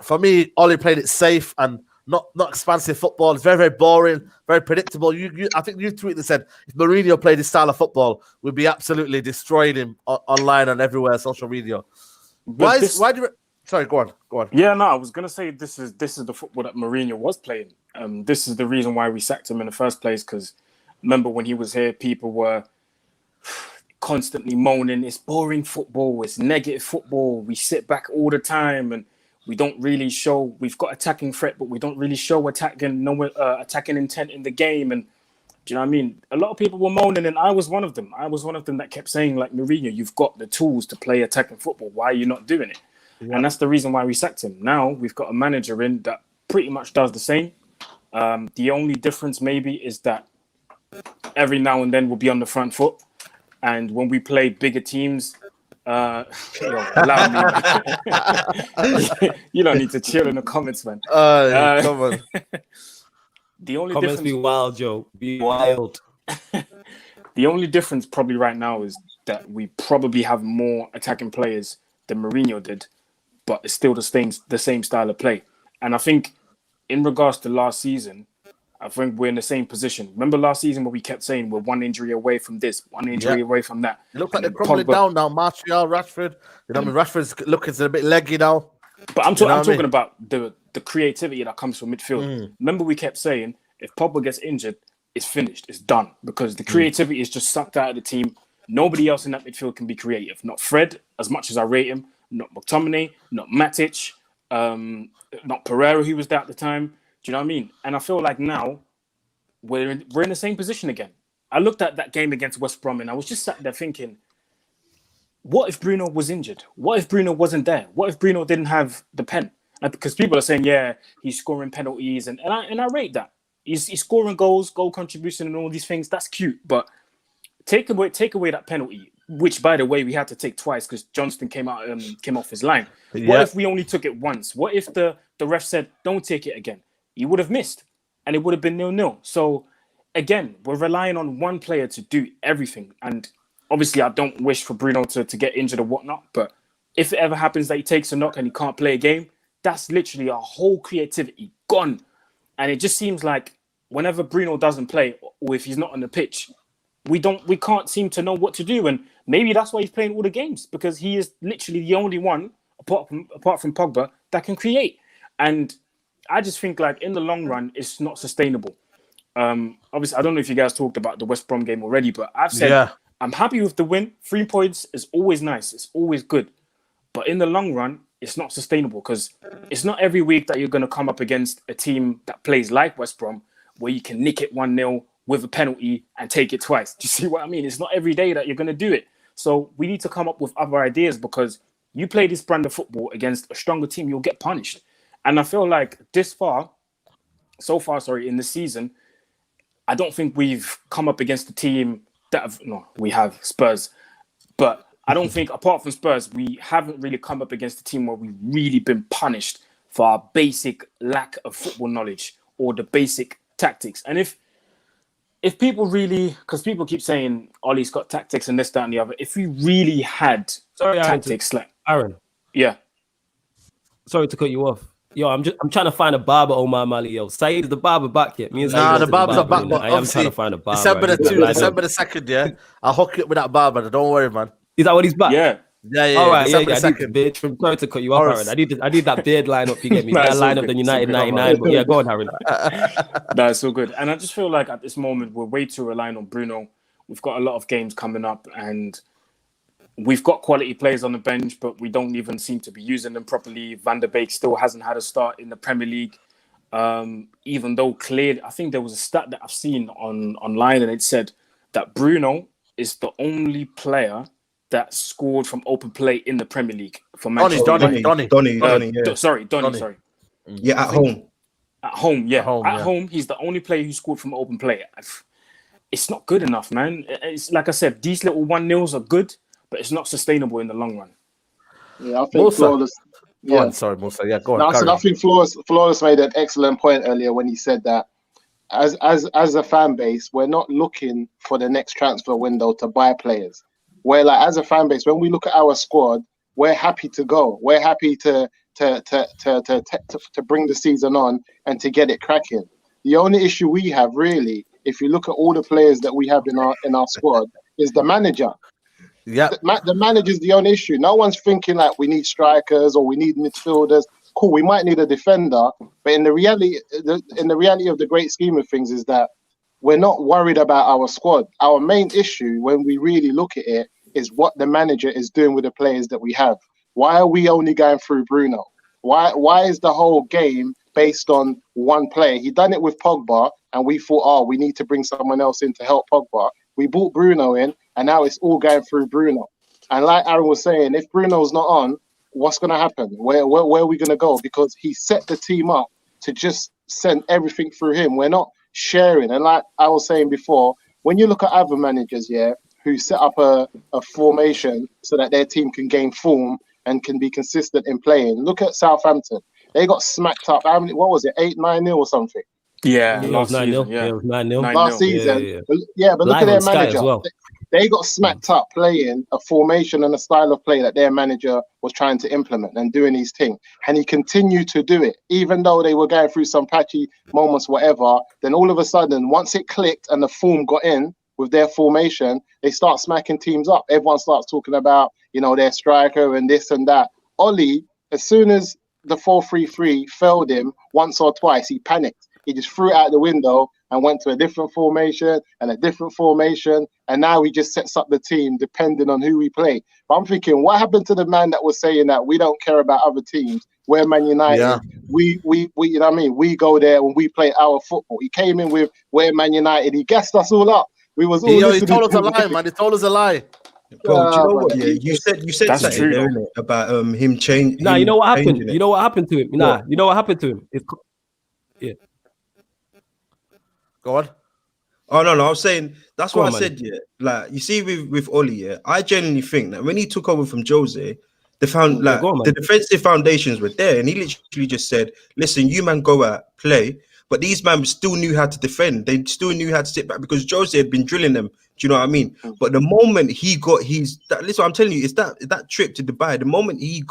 For me, Ollie played it safe and not expansive football. It's very, very boring, very predictable. I think you tweeted and said if Mourinho played this style of football, we'd be absolutely destroying him online and everywhere, social media. Sorry, go on. Yeah, no, I was gonna say this is the football that Mourinho was playing. This is the reason why we sacked him in the first place. Because remember when he was here, people were constantly moaning, "It's boring football. It's negative football. We sit back all the time and we don't really show. We've got attacking threat, but we don't really show attacking intent in the game." And do you know what I mean? A lot of people were moaning, and I was one of them. I was one of them that kept saying, like, Mourinho, you've got the tools to play attacking football. Why are you not doing it? Yeah. And that's the reason why we sacked him. Now we've got a manager in that pretty much does the same. The only difference maybe is that every now and then we'll be on the front foot. And when we play bigger teams, allow me. You don't need to chill in the comments, man. Come on. The only comments difference, be wild, Joe. Be wild. The only difference probably right now is that we probably have more attacking players than Mourinho did, but it's still the same style of play. And I think in regards to last season, I think we're in the same position. Remember last season where we kept saying we're one injury away from this, one injury away from that. It looks like they're crumbling down now. Martial, Rashford. Rashford's looking a bit leggy now. But I'm talking about the creativity that comes from midfield. Remember we kept saying if Pogba gets injured, it's finished, it's done. Because the creativity is just sucked out of the team. Nobody else in that midfield can be creative. Not Fred, as much as I rate him. Not McTominay, not Matic, not Pereira, who was there at the time. Do you know what I mean? And I feel like now we're in the same position again. I looked at that game against West Brom and I was just sat there thinking, what if Bruno was injured? What if Bruno wasn't there? What if Bruno didn't have the pen? Because people are saying, yeah, he's scoring penalties, and I rate that. He's scoring goals, goal contribution, and all these things. That's cute, but take away that penalty, which, by the way, we had to take twice because Johnston came off his line. Yeah. What if we only took it once? What if the ref said, don't take it again? You would have missed, and it would have been 0-0. So, again, we're relying on one player to do everything. And obviously, I don't wish for Bruno to get injured or whatnot, but if it ever happens that he takes a knock and he can't play a game, that's literally our whole creativity gone. And it just seems like whenever Bruno doesn't play, or if he's not on the pitch, we can't seem to know what to do. And maybe that's why he's playing all the games, because he is literally the only one, apart from Pogba, that can create. And I just think, like, in the long run, it's not sustainable. Obviously, I don't know if you guys talked about the West Brom game already, but I've said I'm happy with the win. 3 points is always nice. It's always good. But in the long run, it's not sustainable, because it's not every week that you're going to come up against a team that plays like West Brom, where you can nick it 1-0 with a penalty and take it twice. Do you see what I mean? It's not every day that you're going to do it. So we need to come up with other ideas, because you play this brand of football against a stronger team, you'll get punished. And I feel like so far, in the season, I don't think we've come up against a team we have Spurs, but I don't think, apart from Spurs, we haven't really come up against a team where we've really been punished for our basic lack of football knowledge or the basic tactics. And if people really, because people keep saying Ollie's got tactics and this, that, and the other, if we really had tactics, Aaron. Yeah. Sorry to cut you off. Yo, I'm trying to find a barber, Omar Mali. Yo, Saeed, is the barber back yet? Me and Saeed the barber's not back, but I am trying to find a barber. December the 2nd, yeah. I'll hook you up with that barber. Don't worry, man. Is that what he's back? Yeah. All right, yeah. Bitch, I'm sorry to cut you off, Aaron. I need that beard lineup. You get me? That lineup, the United 99. But yeah, go on, Aaron. That's so good. And I just feel like at this moment we're way too reliant on Bruno. We've got a lot of games coming up, and we've got quality players on the bench, but we don't even seem to be using them properly. Van der Beek still hasn't had a start in the Premier League, even though clearly, I think there was a stat that I've seen online, and it said that Bruno is the only player that scored from open play in the Premier League for Manchester United. Donny. Sorry. Yeah, at home. At home, he's the only player who scored from open play. It's not good enough, man. It's like I said, these little 1-0s are good, but it's not sustainable in the long run. Yeah, I think Flawless. Yeah, sorry, Musa. Yeah, go on. No, I think Flawless made an excellent point earlier when he said that as a fan base, we're not looking for the next transfer window to buy players. We're like, as a fan base, when we look at our squad, we're happy to go. We're happy to bring the season on and to get it cracking. The only issue we have, really, if you look at all the players that we have in our squad, is the manager. Yeah, the manager's the only issue. No one's thinking like we need strikers or we need midfielders. Cool, we might need a defender, but in the reality of the great scheme of things is that we're not worried about our squad. Our main issue, when we really look at it, is what the manager is doing with the players that we have. Why are we only going through Bruno? Why is the whole game based on one player? He done it with Pogba, and we thought, oh, we need to bring someone else in to help Pogba. We brought Bruno in, and now it's all going through Bruno. And like Aaron was saying, if Bruno's not on, what's going to happen? Where are we going to go? Because he set the team up to just send everything through him. We're not sharing. And like I was saying before, when you look at other managers, who set up a formation so that their team can gain form and can be consistent in playing. Look at Southampton. They got smacked up. What was it? 8-9-0 or something? Yeah, last last season. Yeah, it was 9-0. Last season. Yeah, but look Live at their on Sky manager. as well. They got smacked up playing a formation and a style of play that their manager was trying to implement and doing his thing. And he continued to do it, even though they were going through some patchy moments, whatever. Then all of a sudden, once it clicked and the form got in with their formation, they start smacking teams up. Everyone starts talking about, their striker and this and that. Oli, as soon as the 4-3-3 failed him once or twice, he panicked. He just threw it out the window and went to a different formation and a different formation. And now he just sets up the team depending on who we play. But I'm thinking, what happened to the man that was saying that we don't care about other teams? We're Man United. Yeah. We you know what I mean? We go there when we play our football. He came in with we're Man United. He gassed us all up. We was all he told us a lie, man. He told us a lie. Bro, do you know what? Yeah, you said That's something true, there, innit, about him changing. Nah, you know what happened? changing it. You know what happened to him? Nah, you know what happened to him? Go on. Oh no, I was saying that's Go what on, I man. said. Yeah, like you see with Oli, yeah, I genuinely think that when he took over from Jose, the go on, man. the defensive foundations were there, and he literally just said, "Listen, you man go out play." But these men still knew how to defend. They still knew how to sit back because Jose had been drilling them. Do you know what I mean? But the moment he got listen, I'm telling you, it's that trip to Dubai. The moment he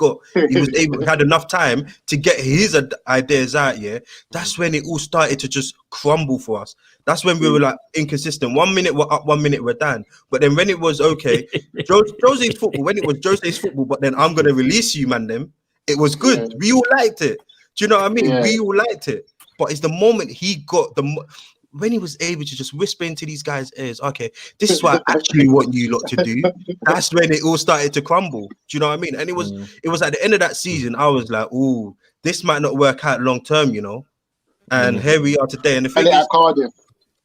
had enough time to get his ideas out. Yeah, that's when it all started to just crumble for us. That's when we were like inconsistent. 1 minute we're up, 1 minute we're down. But then when it was okay, Jose's football. When it was Jose's football, but then I'm gonna release you, man. It was good. Yeah. We all liked it. Do you know what I mean? Yeah. We all liked it. But it's the moment he got when he was able to just whisper into these guys' ears, okay, this is what I actually want you lot to do. That's when it all started to crumble. Do you know what I mean? And it was at the end of that season, I was like, ooh, this might not work out long term, And here we are today. And the thing And is, at Cardiff.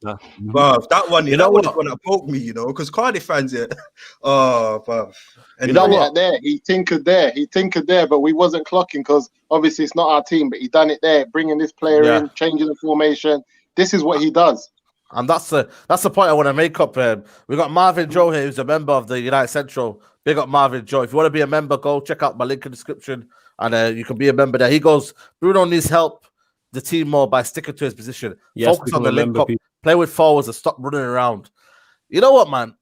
bruv, that one, that one is one that poked me, because Cardiff fans, oh, bruv. And He done it there. He tinkered there, but we wasn't clocking because obviously it's not our team. But he done it there, bringing this player in, changing the formation. This is what he does. And that's the point I want to make up. We got Marvin Joe here, who's a member of the United Central. Big up Marvin Joe. If you want to be a member, go check out my link in the description, and you can be a member there. He goes, Bruno needs help the team more by sticking to his position. Yes, Focus on the link up, play with forwards, and stop running around. You know what, man?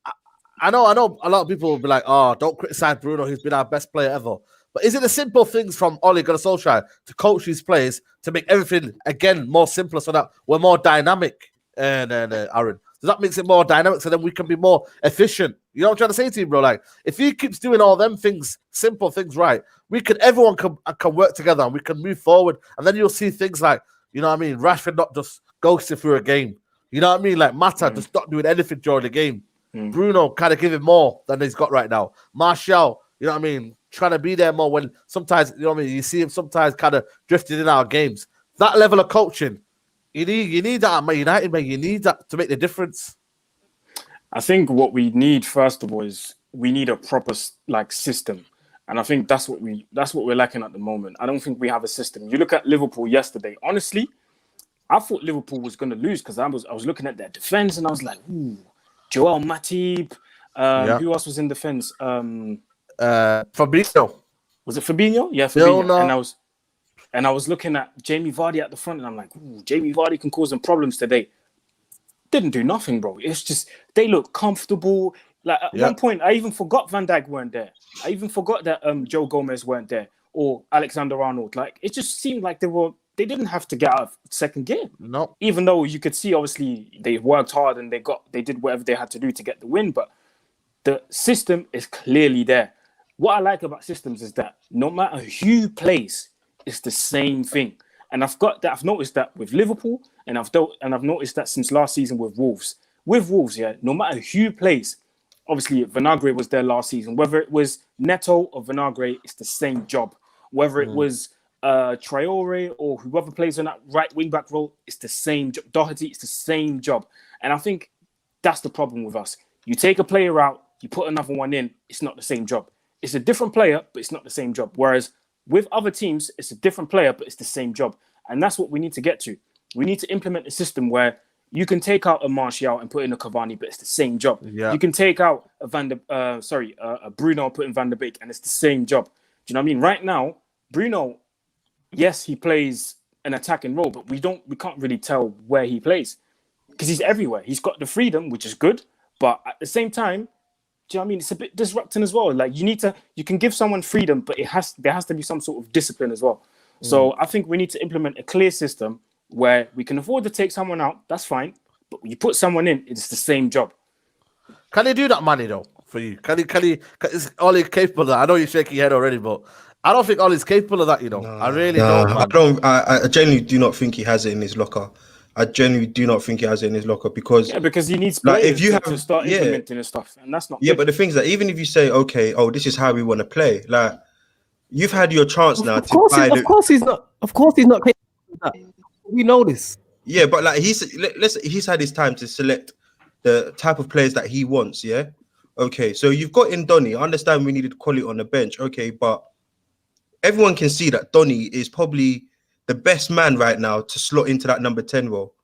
I know a lot of people will be like, oh, don't criticize Bruno. He's been our best player ever. But is it the simple things from Ole Gunnar Solskjaer to coach these players to make everything, again, more simpler so that we're more dynamic? And Aaron, does that make it more dynamic so then we can be more efficient? You know what I'm trying to say to you, bro? Like, if he keeps doing all them things, simple things right, everyone can work together and we can move forward. And then you'll see things like, you know what I mean, Rashford not just ghosting through a game. You know what I mean? Like, Mata just not doing anything during the game. Bruno kind of giving more than he's got right now. Martial, you know what I mean, trying to be there more when sometimes, you know what I mean, you see him sometimes kind of drifting in our games. That level of coaching, you need that at Man United, man. You need that to make the difference. I think what we need first of all is we need a proper system, and I think that's what we're lacking at the moment. I don't think we have a system. You look at Liverpool yesterday. Honestly, I thought Liverpool was going to lose because I was looking at their defense and I was like, ooh, Joel Matip. Who else was in defense? Fabinho. Was it Fabinho? Yeah, Fabinho. No. And I was looking at Jamie Vardy at the front, and I'm like, ooh, Jamie Vardy can cause them problems today. didn't do nothing, bro. It's just they look comfortable. Like at one point, I even forgot Van Dijk weren't there. I even forgot that Joe Gomez weren't there or Alexander Arnold. Like it just seemed like they didn't have to get out of second gear. No. Even though you could see, obviously, they worked hard and they did whatever they had to do to get the win. But the system is clearly there. What I like about systems is that no matter who plays, it's the same thing. And I've noticed that with Liverpool, and I've noticed that since last season with Wolves. With Wolves, no matter who plays, obviously Vinagre was there last season. Whether it was Neto or Vinagre, it's the same job. Whether it was Traore or whoever plays on that right wing back role, it's the same job. Doherty, it's the same job. And I think that's the problem with us. You take a player out, you put another one in, it's not the same job. It's a different player, but it's not the same job. Whereas with other teams, it's a different player, but it's the same job. And that's what we need to get to. We need to implement a system where you can take out a Martial and put in a Cavani, but it's the same job. Yeah. You can take out a Bruno and put in Van der Beek, and it's the same job. Do you know what I mean? Right now, Bruno, yes, he plays an attacking role, but we can't really tell where he plays because he's everywhere. He's got the freedom, which is good, but at the same time, do you know what I mean? It's a bit disrupting as well. Like you can give someone freedom, but there has to be some sort of discipline as well. So I think we need to implement a clear system where we can afford to take someone out. That's fine, but when you put someone in, it's the same job. Can he do that, Manny? Though for you, is Ollie capable of that? I know you're shaking your head already, but I don't think Ollie's capable of that. You know, I really don't. Man. I don't. I genuinely do not think he has it in his locker. I genuinely do not think he has it in his locker because he needs players to start implementing his stuff, and that's not. Yeah, but the thing is that even if you say, okay, this is how we want to play, like you've had your chance now. Of course he's not. Of course he's not capable of that. We know this. Yeah, but like he's had his time to select the type of players that he wants. Yeah. Okay, so you've got in Donny. I understand we needed quality on the bench. Okay, but everyone can see that Donny is probably the best man right now to slot into that number 10 role.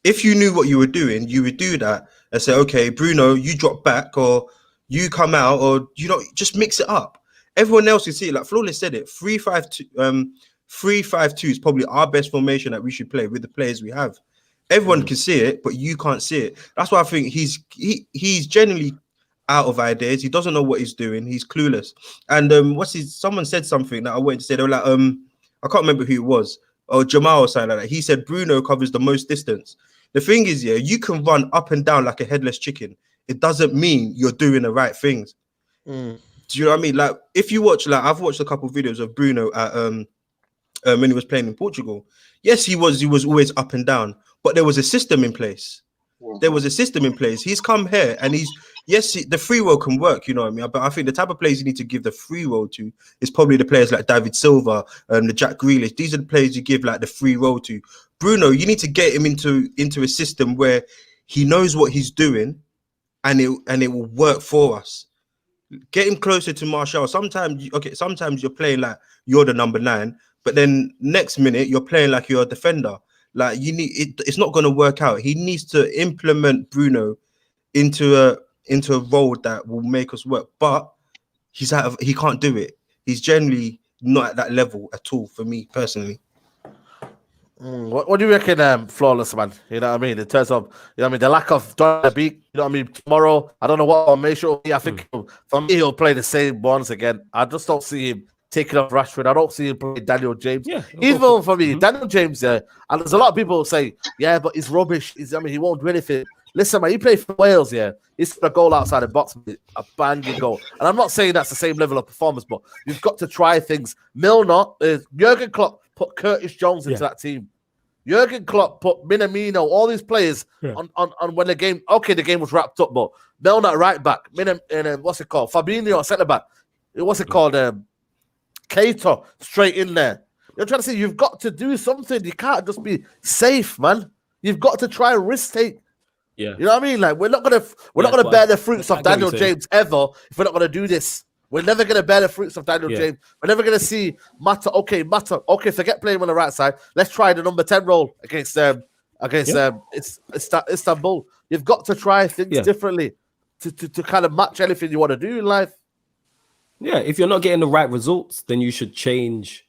If you knew what you were doing, you would do that and say, okay, Bruno, you drop back or you come out or, just mix it up. Everyone else can see it. Like Flawless said it, 3-5-2 is probably our best formation that we should play with the players we have. Everyone can see it, but you can't see it. That's why I think he's generally out of ideas. He doesn't know what he's doing. He's clueless. And someone said something that I wanted to say. They were like, I can't remember who it was, or Jamal or something like that. He said Bruno covers the most distance. The thing is, you can run up and down like a headless chicken. It doesn't mean you're doing the right things. Do you know what I mean? Like if you watch, like I've watched a couple of videos of Bruno at when he was playing in Portugal. Yes, he was always up and down, but there was a system in place. He's come here and the free role can work, you know what I mean? But I think the type of players you need to give the free role to is probably the players like David Silva, the Jack Grealish. These are the players you give like the free role to. Bruno, you need to get him into a system where he knows what he's doing and it will work for us. Get him closer to Martial. Sometimes you're playing like you're the number 9, but then next minute you're playing like you're a defender. Like it's not going to work out. He needs to implement Bruno into a role that will make us work. But he can't do it. He's generally not at that level at all for me personally. What do you reckon, Flawless, man? You know what I mean? In terms of, the lack of beat, you know what I mean? Tomorrow, I don't know what I'll make sure. I think for me, he'll play the same ones again. I just don't see him taking off Rashford. I don't see him play Daniel James. Yeah, even for me, Daniel James, and there's a lot of people who say, but he's rubbish. He won't do anything. Listen, man, he played for Wales, He's got a goal outside the box, a banging goal. And I'm not saying that's the same level of performance, but you've got to try things. Milner, Jurgen Klopp put Curtis Jones into that team. Jurgen Klopp put Minamino, all these players on when the game was wrapped up, but Milner right back, what's it called? Fabinho centre back. What's it called? Keita straight in there. You're trying to say you've got to do something. You can't just be safe, man. You've got to try and risk take. Yeah, you know what I mean? Like we're not gonna bear the fruits of Daniel James ever if we're not gonna do this. We're never gonna bear the fruits of Daniel James. We're never gonna see Mata. Okay, forget playing on the right side. Let's try the number 10 role against Istanbul. You've got to try things differently to kind of match anything you want to do in life. Yeah, if you're not getting the right results, then you should change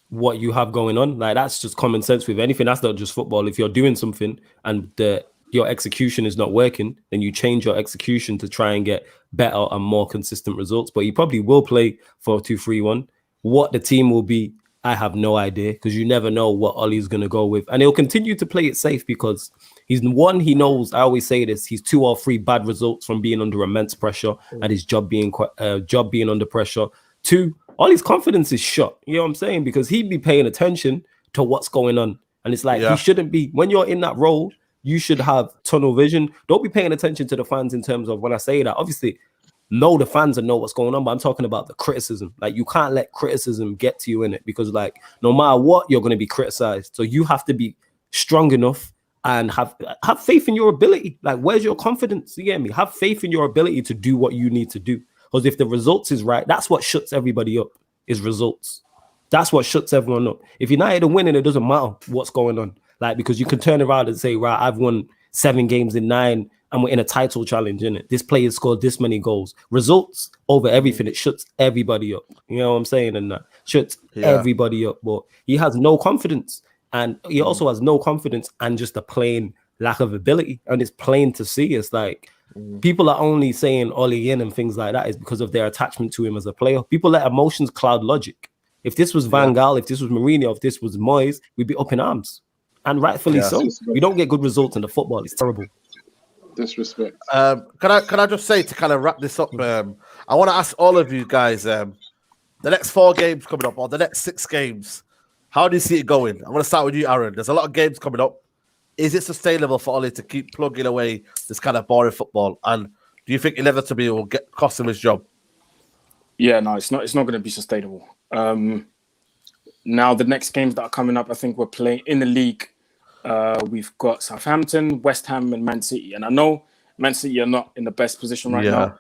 what you have going on. Like that's just common sense with anything. That's not just football. If you're doing something and the your execution is not working, then you change your execution to try and get better and more consistent results. But he probably will play 4-2-3-1. What the team will be, I have no idea, because you never know what Ollie's going to go with. And he'll continue to play it safe because he knows, I always say this, he's 2 or 3 bad results from being under immense pressure and his job being under pressure. 2, Ollie's confidence is shot. You know what I'm saying? Because he'd be paying attention to what's going on. And it's like, he shouldn't be, when you're in that role, you should have tunnel vision. Don't be paying attention to the fans in terms of when I say that. Obviously, know the fans and know what's going on, but I'm talking about the criticism. Like, you can't let criticism get to you in it because, like, no matter what, you're going to be criticized. So you have to be strong enough and have faith in your ability. Like, where's your confidence? You get me? Have faith in your ability to do what you need to do. Because if the results is right, that's what shuts everybody up, is results. That's what shuts everyone up. If United are winning, it doesn't matter what's going on. Like, because you can turn around and say, right, I've won 7 games in 9 and we're in a title challenge, innit? This player scored this many goals. Results over everything. It shuts everybody up. You know what I'm saying? And that shuts everybody up. But he has no confidence. And he also has no confidence and just a plain lack of ability. And it's plain to see. It's like people are only saying Ollie in and things like that is because of their attachment to him as a player. People let emotions cloud logic. If this was Van Gaal, if this was Mourinho, if this was Moyes, we'd be up in arms. And rightfully so. We don't get good results in the football. It's terrible. Disrespect. Can I just say, to kind of wrap this up, I want to ask all of you guys, the next 4 games coming up, or the next 6 games, how do you see it going? I'm going to start with you, Aaron. There's a lot of games coming up. Is it sustainable for Ollie to keep plugging away this kind of boring football? And do you think inevitably it will cost him his job? Yeah, no, it's not going to be sustainable. Now, the next games that are coming up, I think we're playing in the league. We've got Southampton, West Ham, and Man City. And I know Man City are not in the best position right now,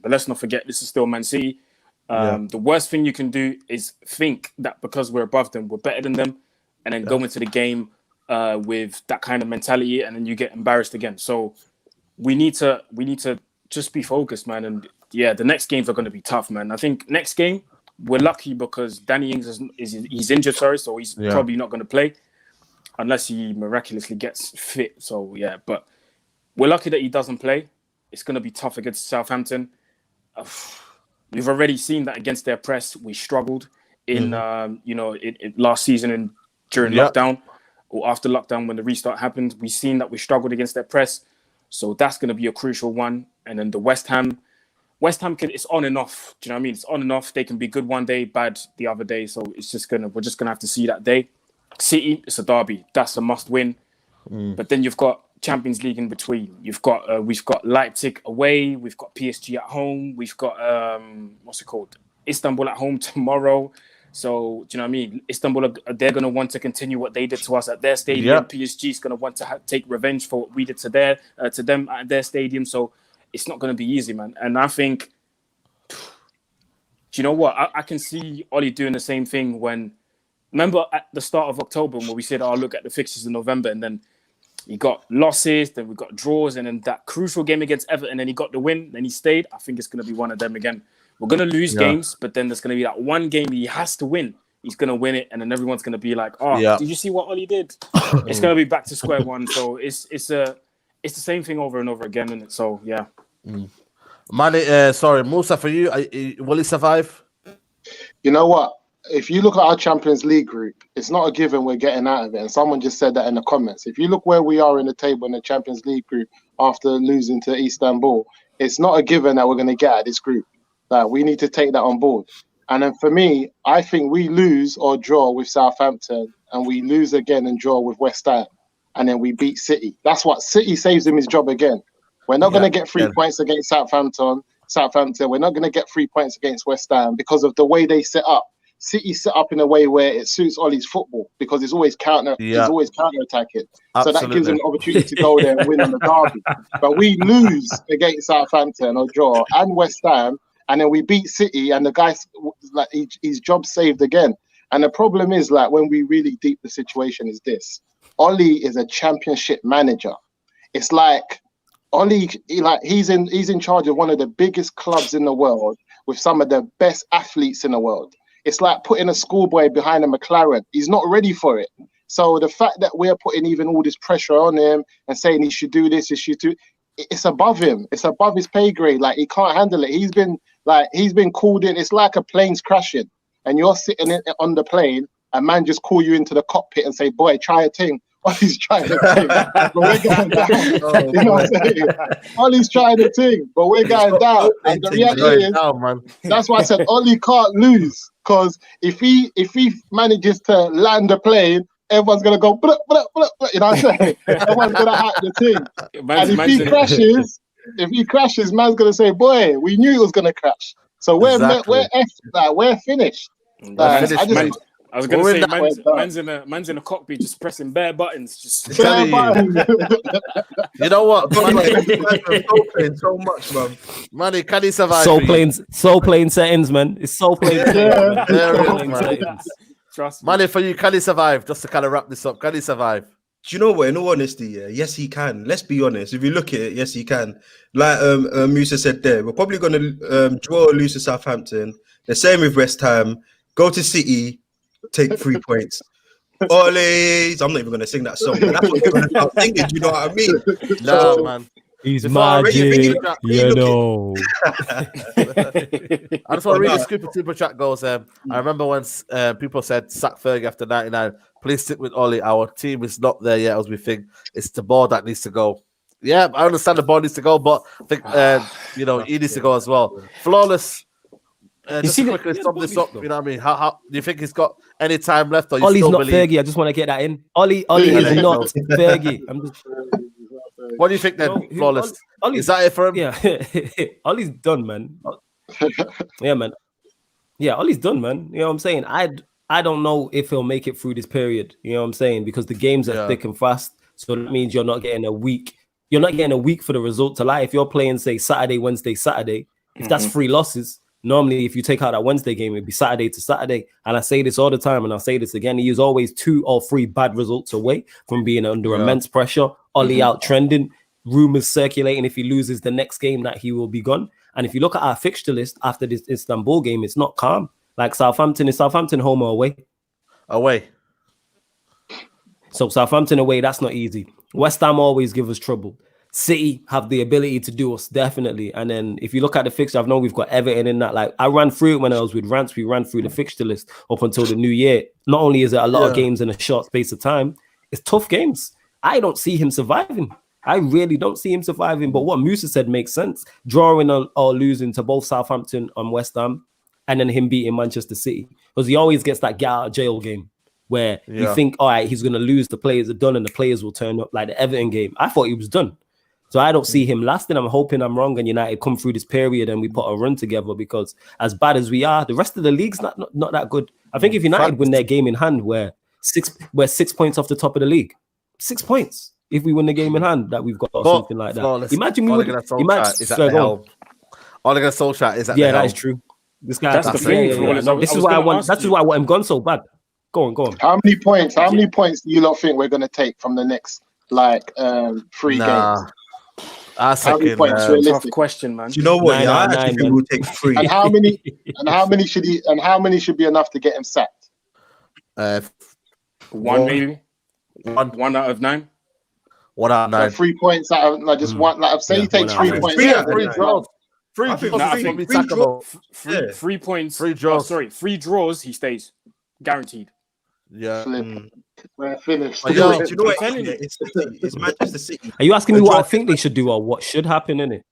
but let's not forget this is still Man City. The worst thing you can do is think that because we're above them, we're better than them, and then go into the game with that kind of mentality, and then you get embarrassed again. So we need to just be focused, man. And yeah, the next games are going to be tough, man. I think next game we're lucky because Danny Ings he's injured, so he's probably not going to play unless he miraculously gets fit. So yeah, but we're lucky that he doesn't play. It's going to be tough against Southampton. We've already seen that against their press. We struggled in last season and during lockdown or after lockdown when the restart happened. We've seen that we struggled against their press. So that's going to be a crucial one. And then the West Ham, it's on and off. Do you know what I mean? It's on and off. They can be good one day, bad the other day. So we're just gonna have to see that day. City, it's a derby. That's a must win. But then you've got Champions League in between. We've got Leipzig away. We've got PSG at home. We've got Istanbul at home tomorrow. So do you know what I mean? Istanbul, they're gonna want to continue what they did to us at their stadium. PSG is gonna want to take revenge for what we did to them at their stadium. So it's not going to be easy, man. And I think, do you know what? I can see Ollie doing the same thing remember at the start of October when we said, look at the fixtures in November, and then he got losses, then we got draws, and then that crucial game against Everton, and then he got the win, then he stayed. I think it's going to be one of them again. We're going to lose games, but then there's going to be that one game he has to win. He's going to win it, and then everyone's going to be like, did you see what Ollie did? It's going to be back to square one. So it's the same thing over and over again, and so yeah. Musa, for you, will he survive? You know what? If you look at our Champions League group, it's not a given we're getting out of it. And someone just said that in the comments. If you look where we are in the table in the Champions League group after losing to Istanbul, it's not a given that we're going to get out of this group. Like, we need to take that on board. And then for me, I think we lose or draw with Southampton, and we lose again and draw with West Ham, and then we beat City. That's what City saves him his job again. We're not going to get 3 points against Southampton. We're not going to get 3 points against West Ham because of the way they set up. City set up in a way where it suits Ollie's football because it's always counter-attacking. So that gives him an opportunity to go there and win on the derby. But we lose against Southampton or draw and West Ham, and then we beat City, and the guy's like his job saved again. And the problem is, like, when we really deep the situation is this: Ollie is a championship manager. It's like Ollie, he's in charge of one of the biggest clubs in the world with some of the best athletes in the world. It's like putting a schoolboy behind a McLaren. He's not ready for it. So the fact that we're putting even all this pressure on him and saying he should do this, he should do, it's above him. It's above his pay grade. Like, he can't handle it. He's been called in. It's like a plane's crashing and you're sitting on the plane, and man just call you into the cockpit and say, boy, try a thing. Ollie's trying a thing, but we're going down. You know what I'm saying? Ollie's trying a thing, but we're going down. And the reality is, that's why I said Ollie can't lose, because if he manages to land a plane, everyone's gonna go, blah, blah, blah, blah, you know what I'm saying? Everyone's gonna hack the thing. And if he crashes, man's gonna say, boy, we knew it was gonna crash. So we're finished. I was gonna say, man's in a cockpit, just pressing bare buttons, just telling you. You know what? Playing so much, man. Money, can he survive? Soul playing settings, man. It's soul playing settings. Trust me. Money for you, can he survive? Just to kind of wrap this up, can he survive? Do you know what? In all honesty, yes, he can. Let's be honest. If you look at it, yes, he can. Like Musa said there, we're probably going to draw or lose to Southampton. The same with West Ham. Go to City, take 3 points. Ole's. I'm not even going to sing that song. But that's what you're going to start singing. Do you know what I mean? No, man. He's magic, you know. I just want to read the super chat goes. I remember once people said sack Fergie after 99. Please stick with Ollie. Our team is not there yet as we think. It's the ball that needs to go. Yeah, I understand the ball needs to go, but I think he needs to go as well. Flawless. Just quickly sum this up. You know what I mean? How do you think he's got any time left? Or Ollie's not Fergie. I just want to get that in. Ollie is not Fergie. What do you think then, Flawless? Is that it for him? Yeah. Ollie's done, man. Yeah, man. Yeah, Ollie's done, man. You know what I'm saying? I don't know if he'll make it through this period. You know what I'm saying? Because the games are thick and fast. So that means you're not getting a week. You're not getting a week for the result to lie. If you're playing, say, Saturday, Wednesday, Saturday, if that's 3 losses, normally if you take out that Wednesday game, it'd be Saturday to Saturday. And I say this all the time, and I'll say this again. He is always 2 or 3 bad results away from being under immense pressure. Ollie out trending, rumors circulating if he loses the next game that he will be gone. And if you look at our fixture list after this Istanbul game, it's not calm. Like Southampton home or away? Away. So Southampton away, that's not easy. West Ham always give us trouble. City have the ability to do us, definitely. And then if you look at the fixture, I've known we've got Everton in that. Like, I ran through it when I was with Rants. We ran through the fixture list up until the new year. Not only is it a lot of games in a short space of time, it's tough games. I don't see him surviving. I really don't see him surviving. But what Musa said makes sense. Drawing or losing to both Southampton and West Ham, and then him beating Manchester City. Because he always gets that get out of jail game where you think, all right, he's going to lose, the players are done, and the players will turn up, like the Everton game. I thought he was done. So I don't see him lasting. I'm hoping I'm wrong and United come through this period and we put a run together, because as bad as we are, the rest of the league's not that good. I think if United win their game in hand, we're 6 points off the top of the league. 6 points if we win the game in hand that we've got, or something like that. Imagine we would. Is at the helm. Ole Gunnar Solskjaer is at the helm. That is true. This guy. That's the thing. This is why I want. That's why I want him gone so bad. Go on. How many points do you lot think we're going to take from the next 3 games? That's a tough question, man. Do you know what? I actually think we'll take 3. And how many should be enough to get him sacked? 1 maybe. 1 out of 9. 1 out of 9. So 3 points out of just one. Like, say you take 3 points. 3 draws. 3 draws. 3 points. 3 draws. 3 draws. He stays guaranteed. Yeah. We're finished. Do you know what? It's Manchester City. Are you asking me what I think they should do or what should happen, innit?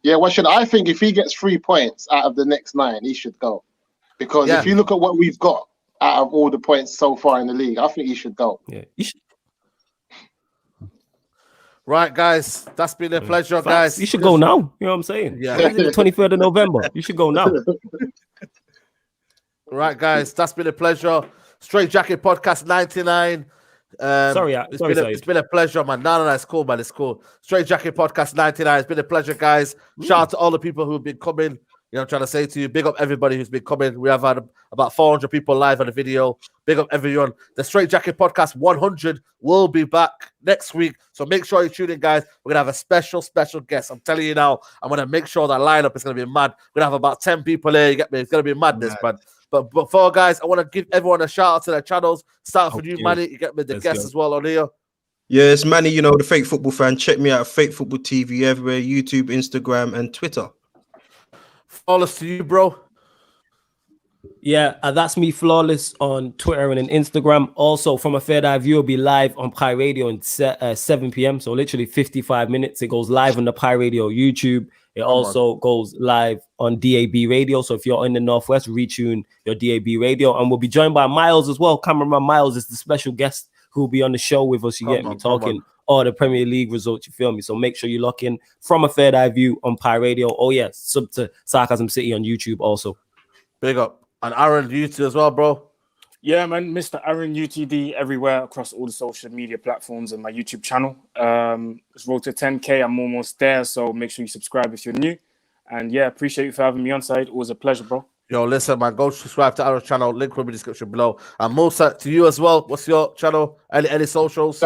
Yeah, what should I think? If he gets 3 points out of the next 9, he should go. Because if you look at what we've got out of all the points so far in the league, I think he should go. Yeah, you should. Right, guys, that's been a pleasure, guys. You should go now. You know what I'm saying? Yeah. The 23rd of November. You should go now. Right, guys, that's been a pleasure. Straightjacket Podcast 99. It's been a pleasure, man. No, it's cool, man. It's cool. Straightjacket Podcast 99. It's been a pleasure, guys. Shout out to all the people who've been coming. You know, I'm trying to say to you, big up everybody who's been coming. We have had about 400 people live on the video. Big up everyone. The Straightjacket Podcast 100 will be back next week. So make sure you tune in, guys. We're going to have a special guest. I'm telling you now, I'm going to make sure that lineup is going to be mad. We're going to have about 10 people here. You get me? It's going to be madness, man. But before, guys, I want to give everyone a shout out to their channels. Start with you, Manny. You get me the Let's guests go. as well on here. Yeah, it's Manny, you know, the Fake Football Fan. Check me out, Fake Football TV everywhere, YouTube, Instagram, and Twitter. Flawless to you, bro. Yeah, that's me, Flawless, on Twitter and on Instagram. Also, From a Third Eye View will be live on Pi Radio at 7 p.m. So literally 55 minutes. It goes live on the Pi Radio YouTube. It also goes live on DAB Radio. So if you're in the Northwest, retune your DAB Radio. And we'll be joined by Miles as well. Cameraman Miles is the special guest who will be on the show with us. You get me talking all the Premier League results. You feel me? So make sure you lock in From a Third Eye View on Pi Radio. Oh, yeah, sub to Sarcasm City on YouTube also. Big up. And Aaron, you too as well, bro. Yeah, man, Mr. Aaron UTD everywhere across all the social media platforms and my YouTube channel. It's road to 10K. I'm almost there, so make sure you subscribe if you're new. And yeah, appreciate you for having me on side. Always a pleasure, bro. Yo, listen, man, go subscribe to Aaron's channel. Link will be in the description below. And Musa, to you as well. What's your channel? Any socials?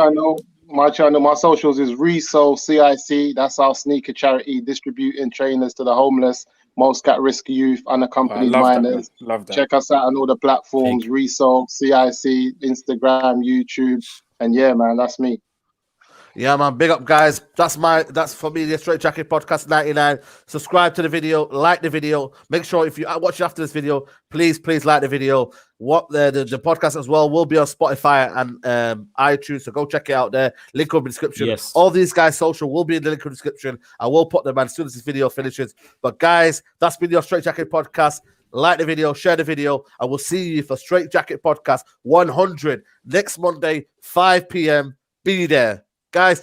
My channel, my socials is Resoul CIC. That's our sneaker charity distributing trainers to the homeless, most at-risk youth, unaccompanied minors. Love that. Check us out on all the platforms, Resoul, CIC, Instagram, YouTube. And yeah, man, that's me. Yeah, man, big up, guys. That's for me, the Straightjacket Podcast 99. Subscribe to the video, like the video. Make sure if you watch after this video, please like the video. The podcast as well will be on Spotify and iTunes, so go check it out there. Link will be in the description. Yes. All these guys' social will be in the link in the description. I will put them as soon as this video finishes. But guys, that's been your Straightjacket Podcast. Like the video, share the video, and we'll see you for Straightjacket Podcast 100 next Monday, 5 p.m. Be there. Guys,